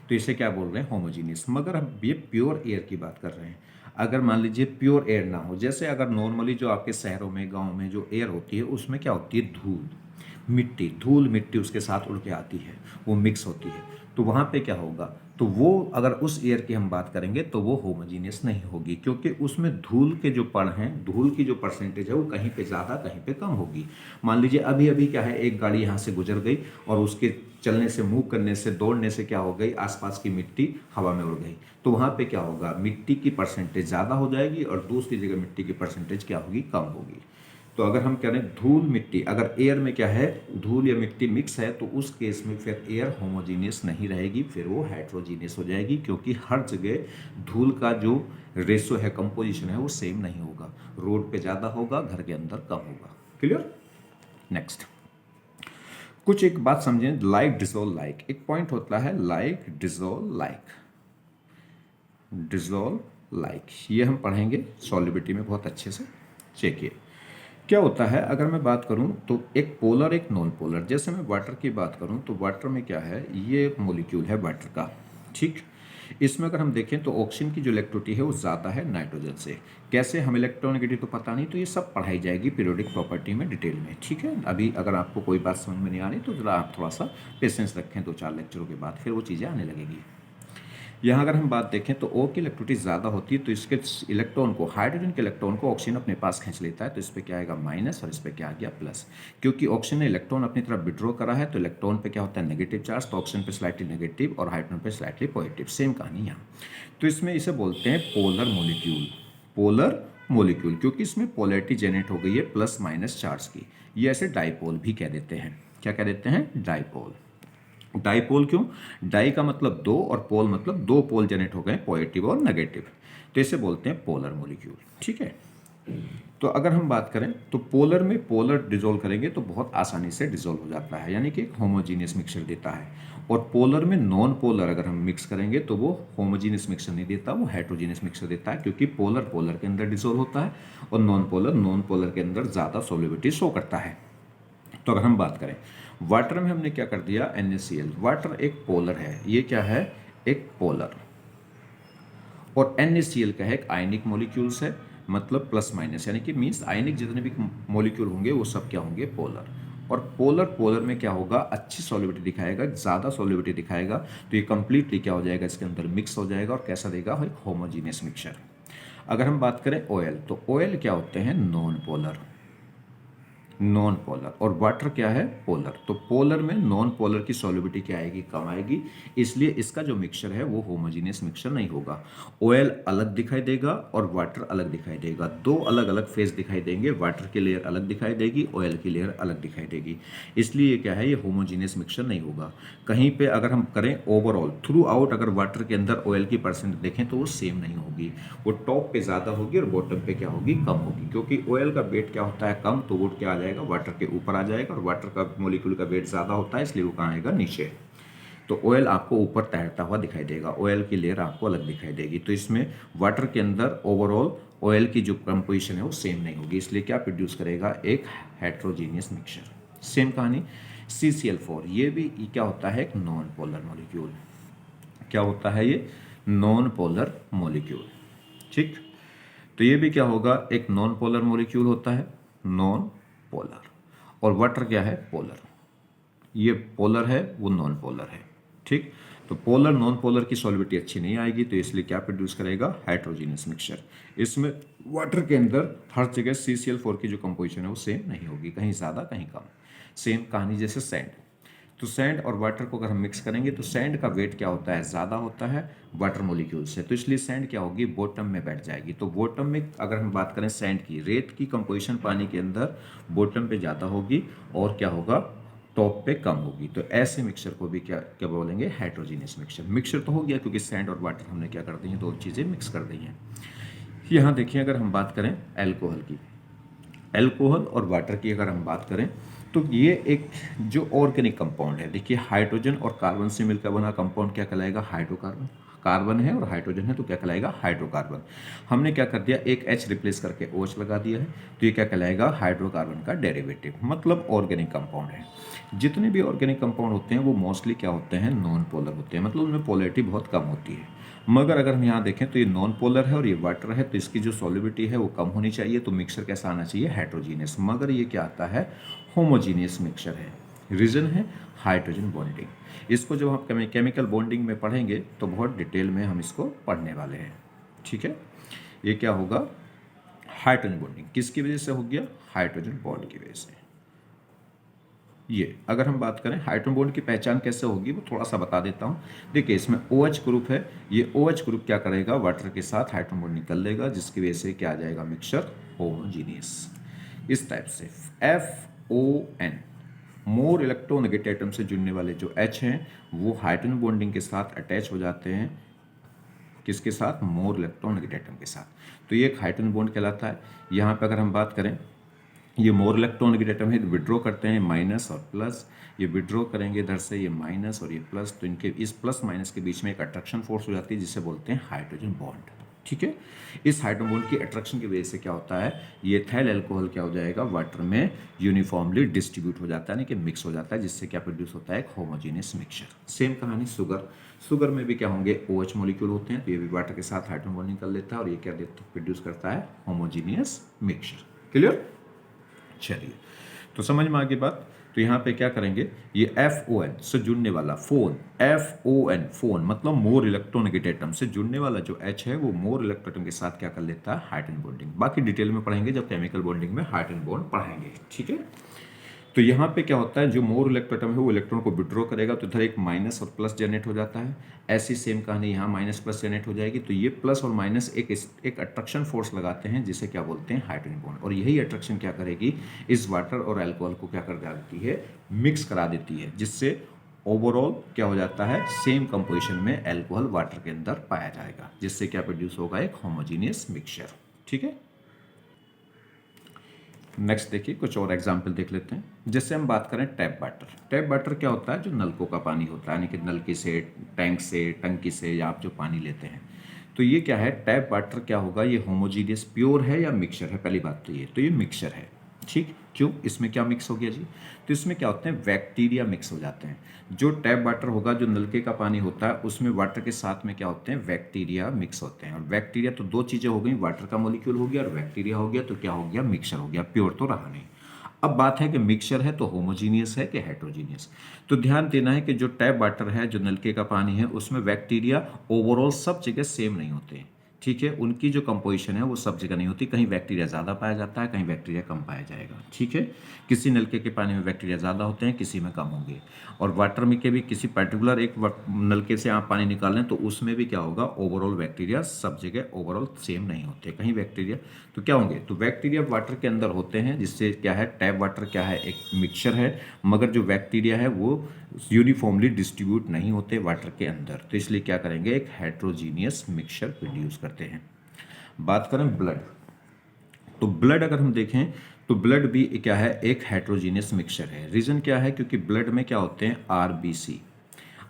तो इसे क्या बोल रहे हैं, होमोजीनियस। मगर हम ये प्योर एयर की बात कर रहे हैं। अगर मान लीजिए प्योर एयर ना हो, जैसे अगर नॉर्मली जो आपके शहरों में, गाँव में जो एयर होती है उसमें क्या होती है, धूल मिट्टी उसके साथ उड़ के आती है, वो मिक्स होती है, तो वहाँ पे क्या होगा, तो वो अगर उस एयर की हम बात करेंगे तो वो होमोजीनियस नहीं होगी, क्योंकि उसमें धूल के जो कण हैं, धूल की जो परसेंटेज है वो कहीं पे ज़्यादा कहीं पे कम होगी। मान लीजिए अभी अभी क्या है, एक गाड़ी यहाँ से गुजर गई और उसके चलने से, मूव करने से, दौड़ने से क्या हो गई, आसपास की मिट्टी हवा में उड़ गई, तो वहाँ पे क्या होगा, मिट्टी की परसेंटेज ज़्यादा हो जाएगी और दूसरी जगह मिट्टी की परसेंटेज क्या होगी, कम होगी। तो अगर हम कह रहे हैं धूल मिट्टी, अगर एयर में क्या है, धूल या मिट्टी मिक्स है, तो उस केस में फिर एयर होमोजीनियस नहीं रहेगी, फिर वो हेट्रोजीनियस हो जाएगी, क्योंकि हर जगह धूल का जो रेशो है, कंपोजिशन है, वो सेम नहीं होगा। रोड पे ज़्यादा होगा, घर के अंदर कम होगा। क्लियर। नेक्स्ट, कुछ एक बात समझें, लाइक डिजोल्व लाइक, एक पॉइंट होता है लाइक डिजोल्व लाइक, ये हम पढ़ेंगे सॉलिबिलिटी में बहुत अच्छे से। चेकिए क्या होता है, अगर मैं बात करूं तो एक पोलर एक नॉन पोलर, जैसे मैं वाटर की बात करूं तो वाटर में क्या है, ये मॉलिक्यूल है वाटर का, ठीक। इसमें अगर हम देखें तो ऑक्सीजन की जो इलेक्ट्रिसिटी है वो ज़्यादा है नाइट्रोजन से। कैसे, हम इलेक्ट्रोनेगेटिव तो पता नहीं, तो ये सब पढ़ाई जाएगी पीरियोडिक प्रॉपर्टी में डिटेल में, ठीक है। अभी अगर आपको कोई बात समझ में नहीं आ रही तो ज़रा आप थोड़ा सा पेशेंस रखें, 2-4 लेक्चरों के बाद फिर वो चीज़ें आने लगेगी। यहाँ अगर हम बात देखें तो O की इलेक्ट्रिसिटी ज़्यादा होती है, तो इसके इलेक्ट्रॉन को, हाइड्रोजन के इलेक्ट्रॉन को ऑक्सीजन अपने पास खींच लेता है, तो इस पर क्या आएगा, माइनस, और इस पर क्या आ गया, प्लस। क्योंकि ऑक्सीजन ने इलेक्ट्रॉन अपनी तरफ विड्रॉ करा है, तो इलेक्ट्रॉन पे क्या होता है, नेगेटिव चार्ज, तो ऑक्सीजन पे स्लाइटली नेगेटिव और हाइड्रोजन पे स्लाइटली पॉजिटिव, सेम कहानी यहाँ। तो इसमें इसे बोलते हैं पोलर मोलिक्यूल, क्योंकि इसमें पोलैरिटी जनरेट हो गई है प्लस माइनस चार्ज की। ये ऐसे डाइपोल भी कह देते हैं। क्या कह देते हैं? डाइपोल। डाइपोल क्यों? डाई का मतलब दो और पोल मतलब दो पोल जनरेट हो गए, पॉजिटिव और नेगेटिव, तो इसे बोलते हैं पोलर मोलिक्यूल। ठीक है, तो अगर हम बात करें तो पोलर में पोलर डिसॉल्व करेंगे तो बहुत आसानी से डिसॉल्व हो जाता है, यानी कि होमोजीनियस मिक्सचर देता है। और पोलर में नॉन पोलर अगर हम मिक्स करेंगे तो वो होमोजीनियस मिक्सचर नहीं देता, वो हेट्रोजीनियस मिक्सचर देता है, क्योंकि पोलर पोलर के अंदर डिसॉल्व होता है और नॉन पोलर के अंदर ज़्यादा सोलिबिलिटी शो करता है। तो अगर हम बात करें वाटर में, हमने क्या कर दिया, NaCl। वाटर एक पोलर है, ये क्या है, एक पोलर। और NaCl का है एक आयनिक मॉलिक्यूल्स है, मतलब प्लस माइनस, यानी कि मीन्स आयनिक जितने भी मॉलिक्यूल होंगे वो सब क्या होंगे, पोलर। और पोलर पोलर में क्या होगा, अच्छी सॉलिबिलिटी दिखाएगा, ज़्यादा सॉलिबिलिटी दिखाएगा, तो ये कंप्लीटली क्या हो जाएगा, इसके अंदर मिक्स हो जाएगा और कैसा देगा, एक होमोजीनियस मिक्सचर। अगर हम बात करें ऑयल, तो ऑयल क्या होते हैं, नॉन पोलर। Non polar. और वाटर क्या है, पोलर। तो पोलर में नॉन पोलर की सॉल्युबिलिटी क्या आएगी, कम आएगी, इसलिए इसका जो मिक्सचर है वो होमोजीनियस मिक्सचर नहीं होगा। ऑयल अलग दिखाई देगा और वाटर अलग दिखाई देगा, दो अलग अलग फेज दिखाई देंगे, वाटर की लेयर अलग दिखाई देगी, ऑयल की लेयर अलग दिखाई देगी, इसलिए ये क्या है, ये होमोजीनियस मिक्सचर नहीं होगा। कहीं पे अगर हम करें ओवरऑल थ्रू आउट, अगर वाटर के अंदर ऑयल की परसेंट देखें तो वो सेम नहीं होगी, वो टॉप पे ज़्यादा होगी और बॉटम पे क्या होगी, कम होगी, क्योंकि ऑयल का वेट क्या होता है, कम, तो वो क्या आ जाएगा, वाटर के ऊपर आ जाएगा, और वाटर का मॉलिक्यूल का वेट ज़्यादा होता है, इसलिए वो कहाँ आएगा, नीचे। तो ऑयल आपको ऊपर तैरता हुआ दिखाई देगा, ऑयल की लेयर आपको अलग दिखाई देगी। तो इसमें वाटर के अंदर ओवरऑल ऑयल की जो कंपोजिशन है वो सेम नहीं होगी, इसलिए क्या प्रोड्यूस करेगा, एक हेट्रोजीनियस मिक्सचर। सेम कहानी CCl4, ये भी क्या होता है, एक नॉन पोलर मॉलिक्यूल। क्या होता है ये, नॉन पोलर मॉलिक्यूल। ठीक, तो ये भी क्या होगा, एक नॉन पोलर मॉलिक्यूल होता है, नॉन पोलर। और वाटर क्या है, पोलर। ये पोलर है, वो नॉन पोलर है। ठीक, तो पोलर नॉन पोलर की सॉल्युबिलिटी अच्छी नहीं आएगी, तो इसलिए क्या प्रोड्यूस करेगा, हाइड्रोजीनियस मिक्सचर। इसमें वाटर के अंदर हर जगह CCl4 की जो कंपोजिशन है वो सेम नहीं होगी, कहीं ज़्यादा कहीं कम। सेम कहानी जैसे सैंड, तो सैंड और वाटर को अगर हम मिक्स करेंगे तो सैंड का वेट क्या होता है, ज़्यादा होता है वाटर मोलिक्यूल से, तो इसलिए सैंड क्या होगी, बॉटम में बैठ जाएगी। तो बॉटम में अगर हम बात करें सैंड की, रेत की कंपोजिशन पानी के अंदर बॉटम पे ज़्यादा होगी और क्या होगा, टॉप पे कम होगी। तो ऐसे मिक्सचर को भी क्या क्या बोलेंगे, हाइड्रोजीनियस मिक्सचर। मिक्सचर तो हो गया क्योंकि सैंड और वाटर हमने क्या कर दी हैं, दो चीज़ें मिक्स कर दी हैं। यहाँ देखिए अगर हम बात करें एल्कोहल की, एल्कोहल और वाटर की अगर हम बात करें तो ये एक जो ऑर्गेनिक कंपाउंड है, देखिए हाइड्रोजन और कार्बन से मिलकर बना कंपाउंड क्या कहलाएगा, हाइड्रोकार्बन। कार्बन है और हाइड्रोजन है तो क्या कहलाएगा, हाइड्रोकार्बन। हमने क्या कर दिया, एक H रिप्लेस करके OH लगा दिया है, तो ये क्या कहलाएगा, हाइड्रोकार्बन का डेरिवेटिव, मतलब ऑर्गेनिक कंपाउंड है। जितने भी ऑर्गेनिक कंपाउंड होते हैं वो मोस्टली क्या होते हैं, नॉन पोलर होते हैं, मतलब उनमें पोलैरिटी बहुत कम होती है। मगर अगर हम यहाँ देखें तो ये नॉन पोलर है और ये वाटर है, तो इसकी जो सॉल्युबिलिटी है वो कम होनी चाहिए, तो मिक्सचर कैसा आना चाहिए, हेट्रोजीनियस। मगर ये क्या आता है, होमोजीनियस मिक्सचर है। रीज़न है हाइड्रोजन बॉन्डिंग। इसको जब हम केमिकल बॉन्डिंग में पढ़ेंगे तो बहुत डिटेल में हम इसको पढ़ने वाले हैं। ठीक है, ये क्या होगा, हाइड्रोजन बॉन्डिंग किसकी वजह से हो गया, हाइड्रोजन बॉन्ड की वजह से। ये अगर हम बात करें हाइड्रोजन बॉन्ड की पहचान कैसे होगी वो थोड़ा सा बता देता हूँ। देखिए इसमें OH ग्रुप है, ये OH ग्रुप क्या करेगा, वाटर के साथ हाइड्रोजन बॉन्ड निकल लेगा, जिसकी वजह से क्या आ जाएगा, मिक्सचर होमोजीनियस इस टाइप से। FON, मोर इलेक्ट्रोनेगेटिव एटम से जुड़ने वाले जो H हैं वो हाइड्रोजन बॉन्डिंग के साथ अटैच हो जाते हैं, किसके साथ, मोर इलेक्ट्रोनेगेटिव एटम के साथ, तो ये एक हाइड्रोजन बॉन्ड कहलाता है। यहाँ पे अगर हम बात करें, ये मोर इलेक्ट्रोनेगेटिव एटम है, विड्रॉ करते हैं माइनस और प्लस, ये विड्रॉ करेंगे इधर से, ये माइनस और ये प्लस, तो इनके इस प्लस माइनस के बीच में एक अट्रैक्शन फोर्स हो जाती है जिसे बोलते हैं हाइड्रोजन बॉन्ड। ठीक है, इस हाइड्रोजन बॉन्ड की अट्रैक्शन की वजह से क्या होता है, ये एथाइल अल्कोहल क्या हो जाएगा, वाटर में यूनिफॉर्मली डिस्ट्रीब्यूट हो जाता है, यानी कि मिक्स हो जाता है, जिससे क्या प्रोड्यूस होता है, एक होमोजीनियस मिक्सचर। सेम कहानी शुगर, शुगर में भी क्या होंगे, OH मॉलिक्यूल होते हैं, तो ये भी वाटर के साथ हाइड्रोजन बॉन्ड निकल लेता है और ये क्या प्रोड्यूस करता है, होमोजीनियस मिक्सचर। क्लियर, चलिए तो समझ में आ गई बात। तो यहाँ पे क्या करेंगे, ये FON से जुड़ने वाला फोन, FON फोन मतलब मोर इलेक्ट्रोनेगेटिव एटम से जुड़ने वाला जो H है वो मोर इलेक्ट्रोनेगेटिव के साथ क्या कर लेता है, हाइड्रोजन बॉन्डिंग। बाकी डिटेल में पढ़ेंगे जब केमिकल बॉन्डिंग में हाइड्रोजन बॉन्ड पढ़ेंगे। ठीक है, तो यहाँ पे क्या होता है, जो मोर इलेक्ट्रोएटम है वो इलेक्ट्रॉन को विड्रॉ करेगा, तो इधर एक माइनस और प्लस जनरेट हो जाता है। ऐसी सेम कहानी यहाँ माइनस प्लस जनरेट हो जाएगी। तो ये प्लस और माइनस एक अट्रैक्शन फोर्स लगाते हैं, जिसे क्या बोलते हैं, हाइड्रोजन बॉन्ड। और यही अट्रैक्शन क्या करेगी, इस वाटर और अल्कोहल को क्या कर देती है, मिक्स करा देती है, जिससे ओवरऑल क्या हो जाता है, सेम कंपोजिशन में अल्कोहल वाटर के अंदर पाया जाएगा, जिससे क्या प्रोड्यूस होगा, एक होमोजीनियस मिक्सचर। ठीक है। नेक्स्ट देखिए, कुछ और एग्जाम्पल देख लेते हैं। जैसे हम बात करें टैप वाटर। टैप वाटर क्या होता है, जो नलकों का पानी होता है, यानी कि नलके से, टैंक से, टंकी से, या आप जो पानी लेते हैं। तो ये क्या है, टैप वाटर क्या होगा, ये होमोजीनियस प्योर है या मिक्सचर है। पहली बात तो ये मिक्सचर है। ठीक, क्यों, इसमें क्या मिक्स हो गया जी, तो इसमें क्या होते हैं, बैक्टीरिया मिक्स हो जाते हैं। जो टैप वाटर होगा, जो नलके का पानी होता है, उसमें वाटर के साथ में क्या होते हैं, बैक्टीरिया मिक्स होते हैं। और बैक्टीरिया तो दो चीज़ें हो गई, वाटर का मॉलिक्यूल हो गया और बैक्टीरिया हो गया, तो क्या हो गया, मिक्सचर हो गया, प्योर तो रहा नहीं। अब बात है कि मिक्सचर है तो होमोजीनियस है कि हेट्रोजीनियस। तो ध्यान देना है कि जो टैप वाटर है, जो नलके का पानी है, उसमें बैक्टीरिया ओवरऑल सब जगह सेम नहीं होते हैं। ठीक है, उनकी जो कंपोजिशन है वो सब जगह नहीं होती, कहीं बैक्टीरिया ज़्यादा पाया जाता है, कहीं बैक्टीरिया कम पाया जाएगा। ठीक है, किसी नलके के पानी में बैक्टीरिया ज़्यादा होते हैं, किसी में कम होंगे। और वाटर में के भी किसी पर्टिकुलर एक नलके से आप पानी निकाल लें तो उसमें भी क्या होगा, ओवरऑल बैक्टीरिया सब जगह ओवरऑल सेम नहीं होते, कहीं बैक्टीरिया तो क्या होंगे, तो बैक्टीरिया वाटर के अंदर होते हैं, जिससे क्या है, टैप वाटर क्या है, एक मिक्सचर है, मगर जो बैक्टीरिया है वो यूनिफॉर्मली डिस्ट्रीब्यूट नहीं होते वाटर के अंदर। तो इसलिए क्या करेंगे, एक हेट्रोजीनियस मिक्सचर प्रोड्यूस करते हैं। बात करें ब्लड, तो ब्लड अगर हम देखें तो ब्लड भी क्या है, एक हेट्रोजीनियस मिक्सचर है। रीज़न क्या है, क्योंकि ब्लड में क्या होते हैं,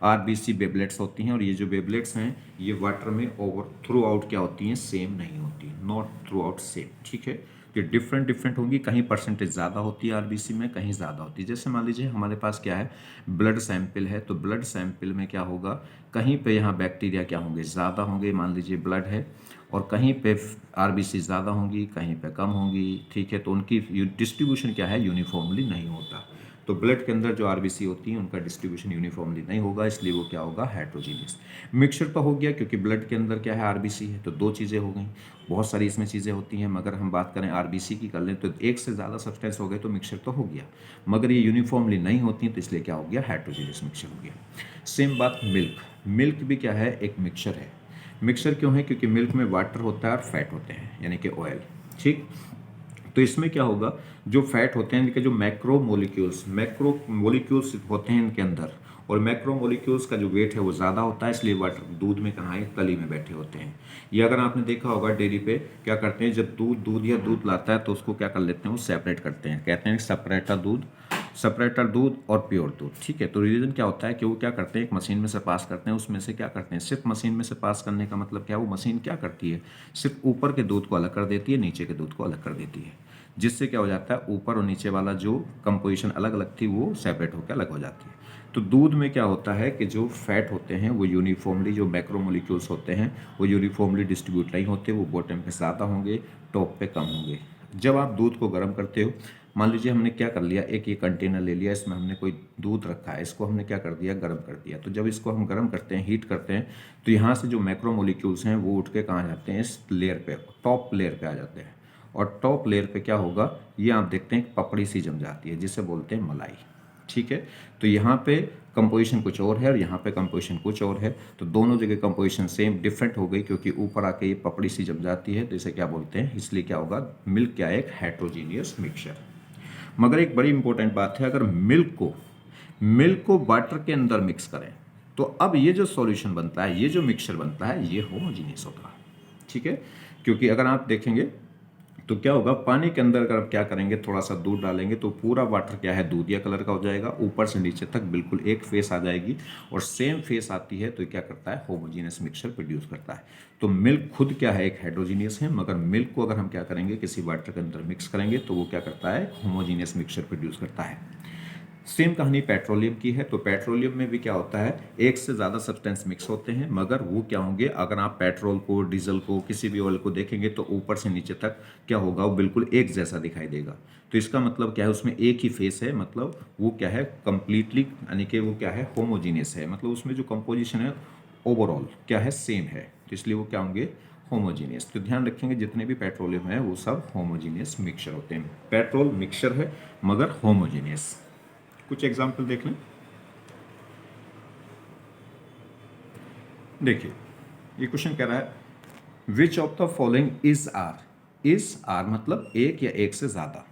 आरबीसी वेवलेट्स होती हैं, और ये जो वेवलेट्स हैं ये वाटर में ओवर थ्रू आउट क्या होती हैं, सेम नहीं होती, नॉट थ्रू आउट सेम। ठीक है, ये डिफरेंट डिफरेंट होंगी, कहीं परसेंटेज ज़्यादा होती है आरबीसी में, कहीं ज़्यादा होती है। जैसे मान लीजिए हमारे पास क्या है, ब्लड सैंपल है, तो ब्लड सैंपल में क्या होगा, कहीं पे यहाँ बैक्टीरिया क्या होंगे, ज़्यादा होंगे, मान लीजिए ब्लड है, और कहीं पे आरबीसी ज़्यादा होंगी, कहीं पे कम होंगी। ठीक है, तो उनकी डिस्ट्रीब्यूशन क्या है, यूनिफॉर्मली नहीं होता। तो ब्लड के अंदर जो आरबीसी होती हैं उनका डिस्ट्रीब्यूशन यूनिफॉर्मली नहीं होगा, इसलिए वो क्या होगा, हेट्रोजीनियस। मिक्सचर तो हो गया, क्योंकि ब्लड के अंदर क्या है, आरबीसी है, तो दो चीज़ें हो गई। बहुत सारी इसमें चीज़ें होती हैं, मगर हम बात करें आरबीसी की कर लें तो एक से ज़्यादा सब्सटेंस हो गए तो मिक्सचर तो हो गया, मगर ये यूनिफॉर्मली नहीं होती, तो इसलिए क्या हो गया, हेट्रोजीनियस मिक्सचर हो गया। सेम बात मिल्क भी क्या है, एक मिक्सचर है। मिक्सचर क्यों है, क्योंकि मिल्क में वाटर होता है और फैट होते हैं, यानी कि ऑयल। ठीक, तो इसमें क्या होगा, जो फैट होते हैं इनके जो मैक्रो मोलिक्यूल्स होते हैं इनके अंदर, और मैक्रो मोलिक्यूल्स का जो वेट है वो ज़्यादा होता है, इसलिए वाटर दूध में कहाँ है, तली में बैठे होते हैं। ये अगर आपने देखा होगा डेयरी पे क्या करते हैं, जब दूध लाता है तो उसको क्या कर लेते हैं, वो सेपरेट करते हैं, कहते हैं सेपरेटर दूध और प्योर दूध। ठीक है, तो रीज़न क्या होता है कि वो क्या करते हैं, एक मशीन में से पास करते हैं, उसमें से क्या करते हैं, सिर्फ मशीन में से पास करने का मतलब क्या है, वो मशीन क्या करती है, सिर्फ ऊपर के दूध को अलग कर देती है, नीचे के दूध को अलग कर देती है, जिससे क्या हो जाता है, ऊपर और नीचे वाला जो कंपोजिशन अलग अलग थी वो सेपरेट होकर अलग हो जाती है। तो दूध में क्या होता है कि जो फैट होते हैं वो यूनिफॉर्मली, जो मैक्रोमोलिक्यूल्स होते हैं वो यूनिफॉर्मली डिस्ट्रीब्यूट नहीं होते, वो बॉटम पे ज़्यादा होंगे, टॉप पे कम होंगे। जब आप दूध को गर्म करते हो, मान लीजिए हमने क्या कर लिया, एक ये कंटेनर ले लिया, इसमें हमने कोई दूध रखा है, इसको हमने क्या कर दिया, गर्म कर दिया। तो जब इसको हम गर्म करते हैं, हीट करते हैं, तो यहाँ से जो मैक्रोमोलिक्यूल्स हैं वो उठ के कहाँ जाते हैं, इस लेयर पे, टॉप लेयर पे आ जाते हैं। और टॉप लेयर पे क्या होगा, ये आप देखते हैं पपड़ी सी जम जाती है, जिसे बोलते हैं मलाई। ठीक है, तो यहाँ पे कंपोजिशन कुछ और है और यहाँ पे कंपोजिशन कुछ और है, तो दोनों जगह कंपोजिशन सेम डिफरेंट हो गई, क्योंकि ऊपर आके ये पपड़ी सी जम जाती है, तो इसे क्या बोलते हैं, इसलिए क्या होगा, मिल्क क्या है, एक हेट्रोजीनियस मिक्सचर। मगर एक बड़ी इंपॉर्टेंट बात है, अगर मिल्क को वाटर के अंदर मिक्स करें तो अब ये जो सॉल्यूशन बनता है, ये जो मिक्सचर बनता है, ये होमोजीनियस होगा। ठीक है, क्योंकि अगर आप देखेंगे तो क्या होगा, पानी के अंदर अगर आप क्या करेंगे, थोड़ा सा दूध डालेंगे तो पूरा वाटर क्या है, दूधिया कलर का हो जाएगा, ऊपर से नीचे तक बिल्कुल एक फेस आ जाएगी, और सेम फेस आती है तो क्या करता है, होमोजीनियस मिक्सचर प्रोड्यूस करता है। तो मिल्क खुद क्या है, एक हेट्रोजीनियस है, मगर मिल्क को अगर हम क्या करेंगे, किसी वाटर के अंदर मिक्स करेंगे तो वो क्या करता है, होमोजीनियस मिक्सचर प्रोड्यूस करता है। सेम कहानी पेट्रोलियम की है, तो पेट्रोलियम में भी क्या होता है, एक से ज़्यादा सब्सटेंस मिक्स होते हैं, मगर वो क्या होंगे, अगर आप पेट्रोल को, डीजल को, किसी भी ऑयल को देखेंगे तो ऊपर से नीचे तक क्या होगा, वो बिल्कुल एक जैसा दिखाई देगा। तो इसका मतलब क्या है, उसमें एक ही फेस है, मतलब वो क्या है, कंप्लीटली, यानी कि वो क्या है, होमोजीनियस है, मतलब उसमें जो कंपोजिशन है ओवरऑल क्या है, सेम है, तो इसलिए वो क्या होंगे, होमोजीनियस। तो ध्यान रखेंगे जितने भी पेट्रोलियम है वो सब होमोजीनियस मिक्सचर होते हैं। पेट्रोल मिक्सचर है मगर होमोजीनियस। कुछ एग्जाम्पल देख लें। देखिए ये क्वेश्चन कह रहा है which of the following is are. Is are मतलब एक या एक से ज्यादा।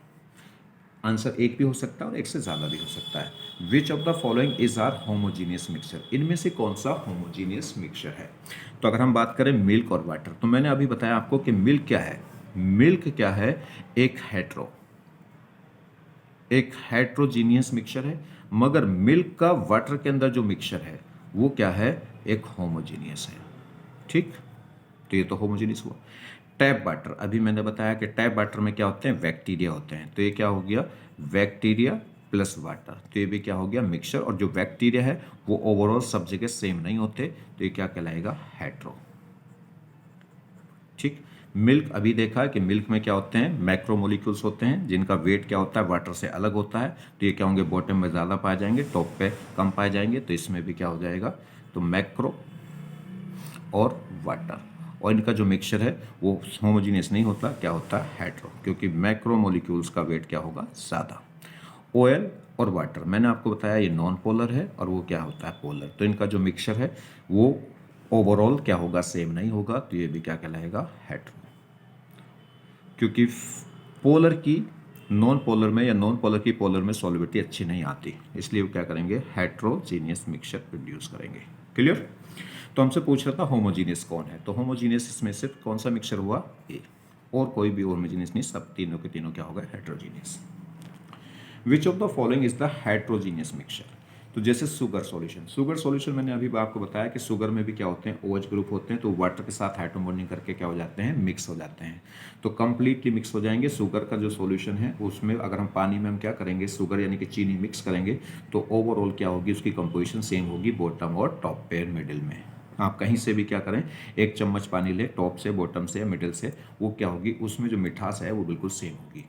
आंसर एक भी हो सकता है और एक से ज्यादा भी हो सकता है। Which of the following is are homogeneous mixture, इनमें से कौन सा होमोजीनियस मिक्सचर है। तो अगर हम बात करें मिल्क और वाटर, तो मैंने अभी बताया आपको कि मिल्क क्या है। मिल्क क्या है, एक हेट्रोजीनियस मिक्सचर है, मगर मिल्क का वाटर के अंदर जो मिक्सचर है वो क्या है, एक होमोजीनियस है। ठीक, तो ये तो होमोजीनियस हुआ। टैप वाटर, अभी मैंने बताया कि टैप वाटर में क्या होते हैं, बैक्टीरिया होते हैं। तो ये क्या हो गया, बैक्टीरिया प्लस वाटर। तो ये भी क्या हो गया, मिक्सचर। और जो बैक्टीरिया है वो ओवरऑल सब जगह सेम नहीं होते, तो ये क्या कहलाएगा, हेट्रो। ठीक। मिल्क अभी देखा है कि मिल्क में क्या होते हैं, मैक्रोमोलिक्यूल्स होते हैं जिनका वेट क्या होता है, वाटर से अलग होता है। तो ये क्या होंगे, बॉटम में ज़्यादा पाए जाएंगे, टॉप पे कम पाए जाएंगे। तो इसमें भी क्या हो जाएगा, तो मैक्रो और वाटर, और इनका जो मिक्सचर है वो होमोजीनियस नहीं होता, क्या होता है, हेट्रो, क्योंकि मैक्रोमोलिक्यूल्स का वेट क्या होगा, ज़्यादा। ऑयल और वाटर मैंने आपको बताया ये नॉन पोलर है और वो क्या होता है, पोलर। तो इनका जो मिक्सचर है वो ओवरऑल क्या होगा, सेम नहीं होगा। तो ये भी क्या कहलाएगा, हेट्रो। क्योंकि पोलर की नॉन पोलर में या नॉन पोलर की पोलर में सॉल्युबिलिटी अच्छी नहीं आती, इसलिए वो क्या करेंगे, हेट्रोजीनियस मिक्सचर प्रोड्यूस करेंगे। क्लियर। तो हमसे पूछ रहा था होमोजीनियस कौन है, तो होमोजीनियस इसमें से कौन सा मिक्सचर हुआ, ए, और कोई भी होमोजीनियस नहीं, सब तीनों के तीनों क्या होगा, heterogeneous. Which of the following is the heterogeneous mixture. तो जैसे शुगर सॉल्यूशन, शुगर सॉल्यूशन मैंने अभी आपको बताया कि शुगर में भी क्या होते हैं, OH ग्रुप होते हैं, तो वाटर के साथ हाइड्रोजन बॉन्डिंग करके क्या हो जाते हैं, मिक्स हो जाते हैं। तो कंप्लीटली मिक्स हो जाएंगे। शुगर का जो सॉल्यूशन है उसमें अगर हम पानी में हम क्या करेंगे, शुगर यानी कि चीनी मिक्स करेंगे, तो ओवरऑल क्या होगी, उसकी कंपोजिशन सेम होगी बॉटम और टॉप पे, मिडिल में। आप कहीं से भी क्या करें, एक चम्मच पानी ले, टॉप से, बॉटम से या मिडिल से, वो क्या होगी, उसमें जो मिठास है वो बिल्कुल सेम होगी।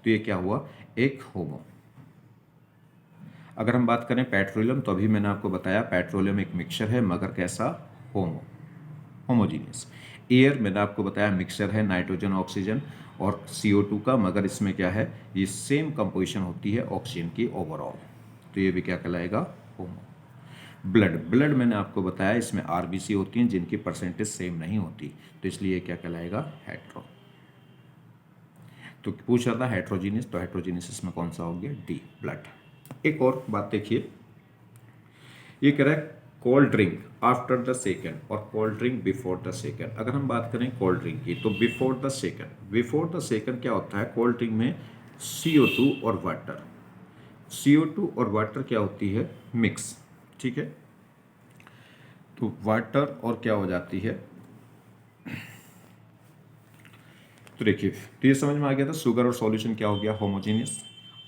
तो ये क्या हुआ, एक होमो। अगर हम बात करें पेट्रोलियम, तो अभी मैंने आपको बताया पेट्रोलियम एक मिक्सचर है मगर कैसा, होमोजीनियस। एयर मैंने आपको बताया मिक्सचर है नाइट्रोजन ऑक्सीजन और CO2 का, मगर इसमें क्या है, ये सेम कंपोजिशन होती है ऑक्सीजन की ओवरऑल। तो ये भी क्या कहलाएगा, होमो। ब्लड मैंने आपको बताया इसमें RBC होती हैं जिनकी परसेंटेज सेम नहीं होती, तो इसलिए क्या कहलाएगा, हेट्रो। तो पूछ रहा था हेट्रोजीनियस, तो हेट्रोजीनियस इसमें कौन सा हो गया, डी, ब्लड। एक और बात देखिए, ये कह रहा है cold drink after the second और cold drink before the second. अगर हम बात करें कोल्ड ड्रिंक की, तो बिफोर द सेकंड क्या होता है, कोल्ड ड्रिंक में CO2 और वाटर, CO2 और वाटर क्या होती है, मिक्स। ठीक है, तो वाटर और क्या हो जाती है, तो देखिए, तो ये समझ में आ गया था, शुगर और सॉल्यूशन क्या हो गया, होमोजीनियस।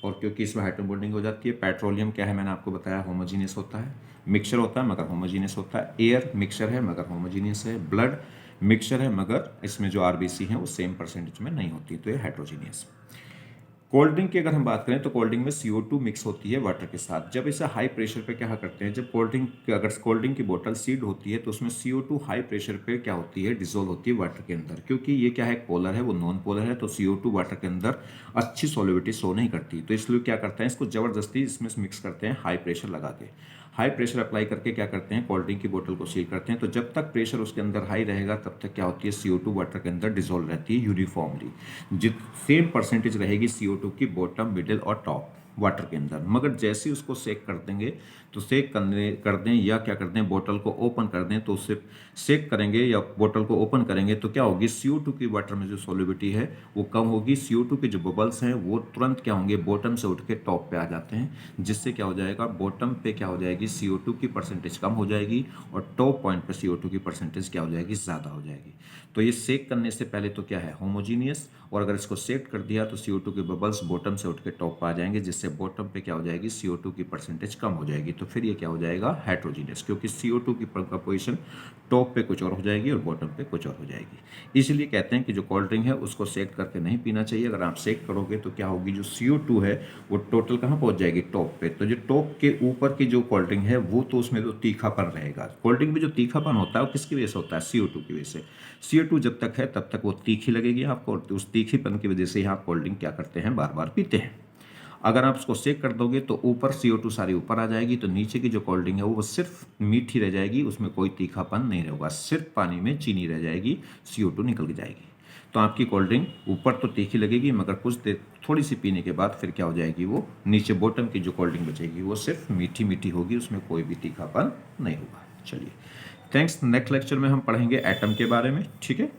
और क्योंकि इसमें हाइड्रोजन बॉन्डिंग हो जाती है। पेट्रोलियम क्या है, मैंने आपको बताया होमोजीनियस होता है, मिक्सचर होता है मगर होमोजीनियस होता है। एयर मिक्सचर है मगर होमोजीनियस है। ब्लड मिक्सचर है मगर इसमें जो RBC है वो सेम परसेंटेज में नहीं होती, तो ये हेट्रोजीनियस। कोल्ड ड्रिंक की अगर हम बात करें, तो कोल्ड ड्रिंक में CO2 मिक्स होती है वाटर के साथ। जब इसे हाई प्रेशर पे क्या करते हैं, जब अगर कोल्ड ड्रिंक की बोतल सील्ड होती है, तो उसमें CO2 हाई प्रेशर पे क्या होती है, डिसॉल्व होती है वाटर के अंदर। क्योंकि ये क्या है, पोलर है, वो नॉन पोलर है, तो CO2 वाटर के अंदर अच्छी सॉल्युबिलिटी शो नहीं करती, तो इसलिए क्या करते हैं, इसको जबरदस्ती इसमें मिक्स करते हैं हाई प्रेशर लगा के। हाई प्रेशर अप्लाई करके क्या करते हैं, कोल्ड ड्रिंक की बोतल को सील करते हैं। तो जब तक प्रेशर उसके अंदर हाई रहेगा तब तक क्या होती है, CO2 वाटर के अंदर डिसॉल्व रहती है यूनिफॉर्मली। जित सेम परसेंटेज रहेगी CO2 की बॉटम, मिडिल और टॉप वाटर के अंदर। मगर जैसे ही उसको सेक कर देंगे, तो सेक कर दें या क्या कर दें, बोतल को ओपन कर दें, तो उससे सेक करेंगे या बोतल को ओपन करेंगे, तो क्या होगी, CO2 की वाटर में जो सॉल्युबिलिटी है वो कम होगी। CO2 के जो बबल्स हैं वो तुरंत क्या होंगे, बॉटम से उठ के टॉप पे आ जाते हैं, जिससे क्या हो जाएगा, बॉटम पे क्या हो जाएगी, CO2 की परसेंटेज कम हो जाएगी और टॉप पॉइंट पे CO2 की परसेंटेज क्या हो जाएगी, ज़्यादा हो जाएगी। तो ये सेक करने से पहले तो क्या है, होमोजीनियस, और अगर इसको सेक कर दिया तो CO2 के बबल्स बॉटम से उठ के टॉप पे आ जाएंगे, जिससे इससे बॉटम पे क्या हो जाएगी, CO2 की परसेंटेज कम हो जाएगी। तो फिर ये क्या हो जाएगा, हेट्रोजीनियस, क्योंकि CO2 की कंपोजिशन टॉप पे कुछ और हो जाएगी और बॉटम पे कुछ और हो जाएगी। इसलिए कहते हैं कि जो कोल्ड ड्रिंक है उसको सेक करके नहीं पीना चाहिए। अगर आप सेक करोगे तो क्या होगी, जो CO2 है वो टोटल कहाँ पहुँच जाएगी, टॉप पे। तो जो टॉप के ऊपर की जो कोल्ड ड्रिंक है वो तो उसमें तो तीखापन रहेगा। कोल्ड ड्रिंक में जो तीखापन होता है वो किसकी वजह से होता है, CO2 की वजह से। CO2 जब तक है तब तक वो तीखी लगेगी आपको, और उस तीखीपन की वजह से ही आप कोल्ड ड्रिंक क्या करते हैं, बार बार पीते हैं। अगर आप उसको सेक कर दोगे तो ऊपर CO2 सारी ऊपर आ जाएगी, तो नीचे की जो कोल्ड ड्रिंक है वो सिर्फ मीठी रह जाएगी, उसमें कोई तीखापन नहीं रहेगा, सिर्फ पानी में चीनी रह जाएगी, CO2 निकल जाएगी। तो आपकी कोल्ड ड्रिंक ऊपर तो तीखी लगेगी, मगर कुछ देर थोड़ी सी पीने के बाद फिर क्या हो जाएगी, वो नीचे बॉटम की जो कोल्ड ड्रिंक बचेगी वो सिर्फ मीठी मीठी होगी, उसमें कोई भी तीखापन नहीं होगा। चलिए, थैंक्स। नेक्स्ट लेक्चर में हम पढ़ेंगे एटम के बारे में, ठीक है।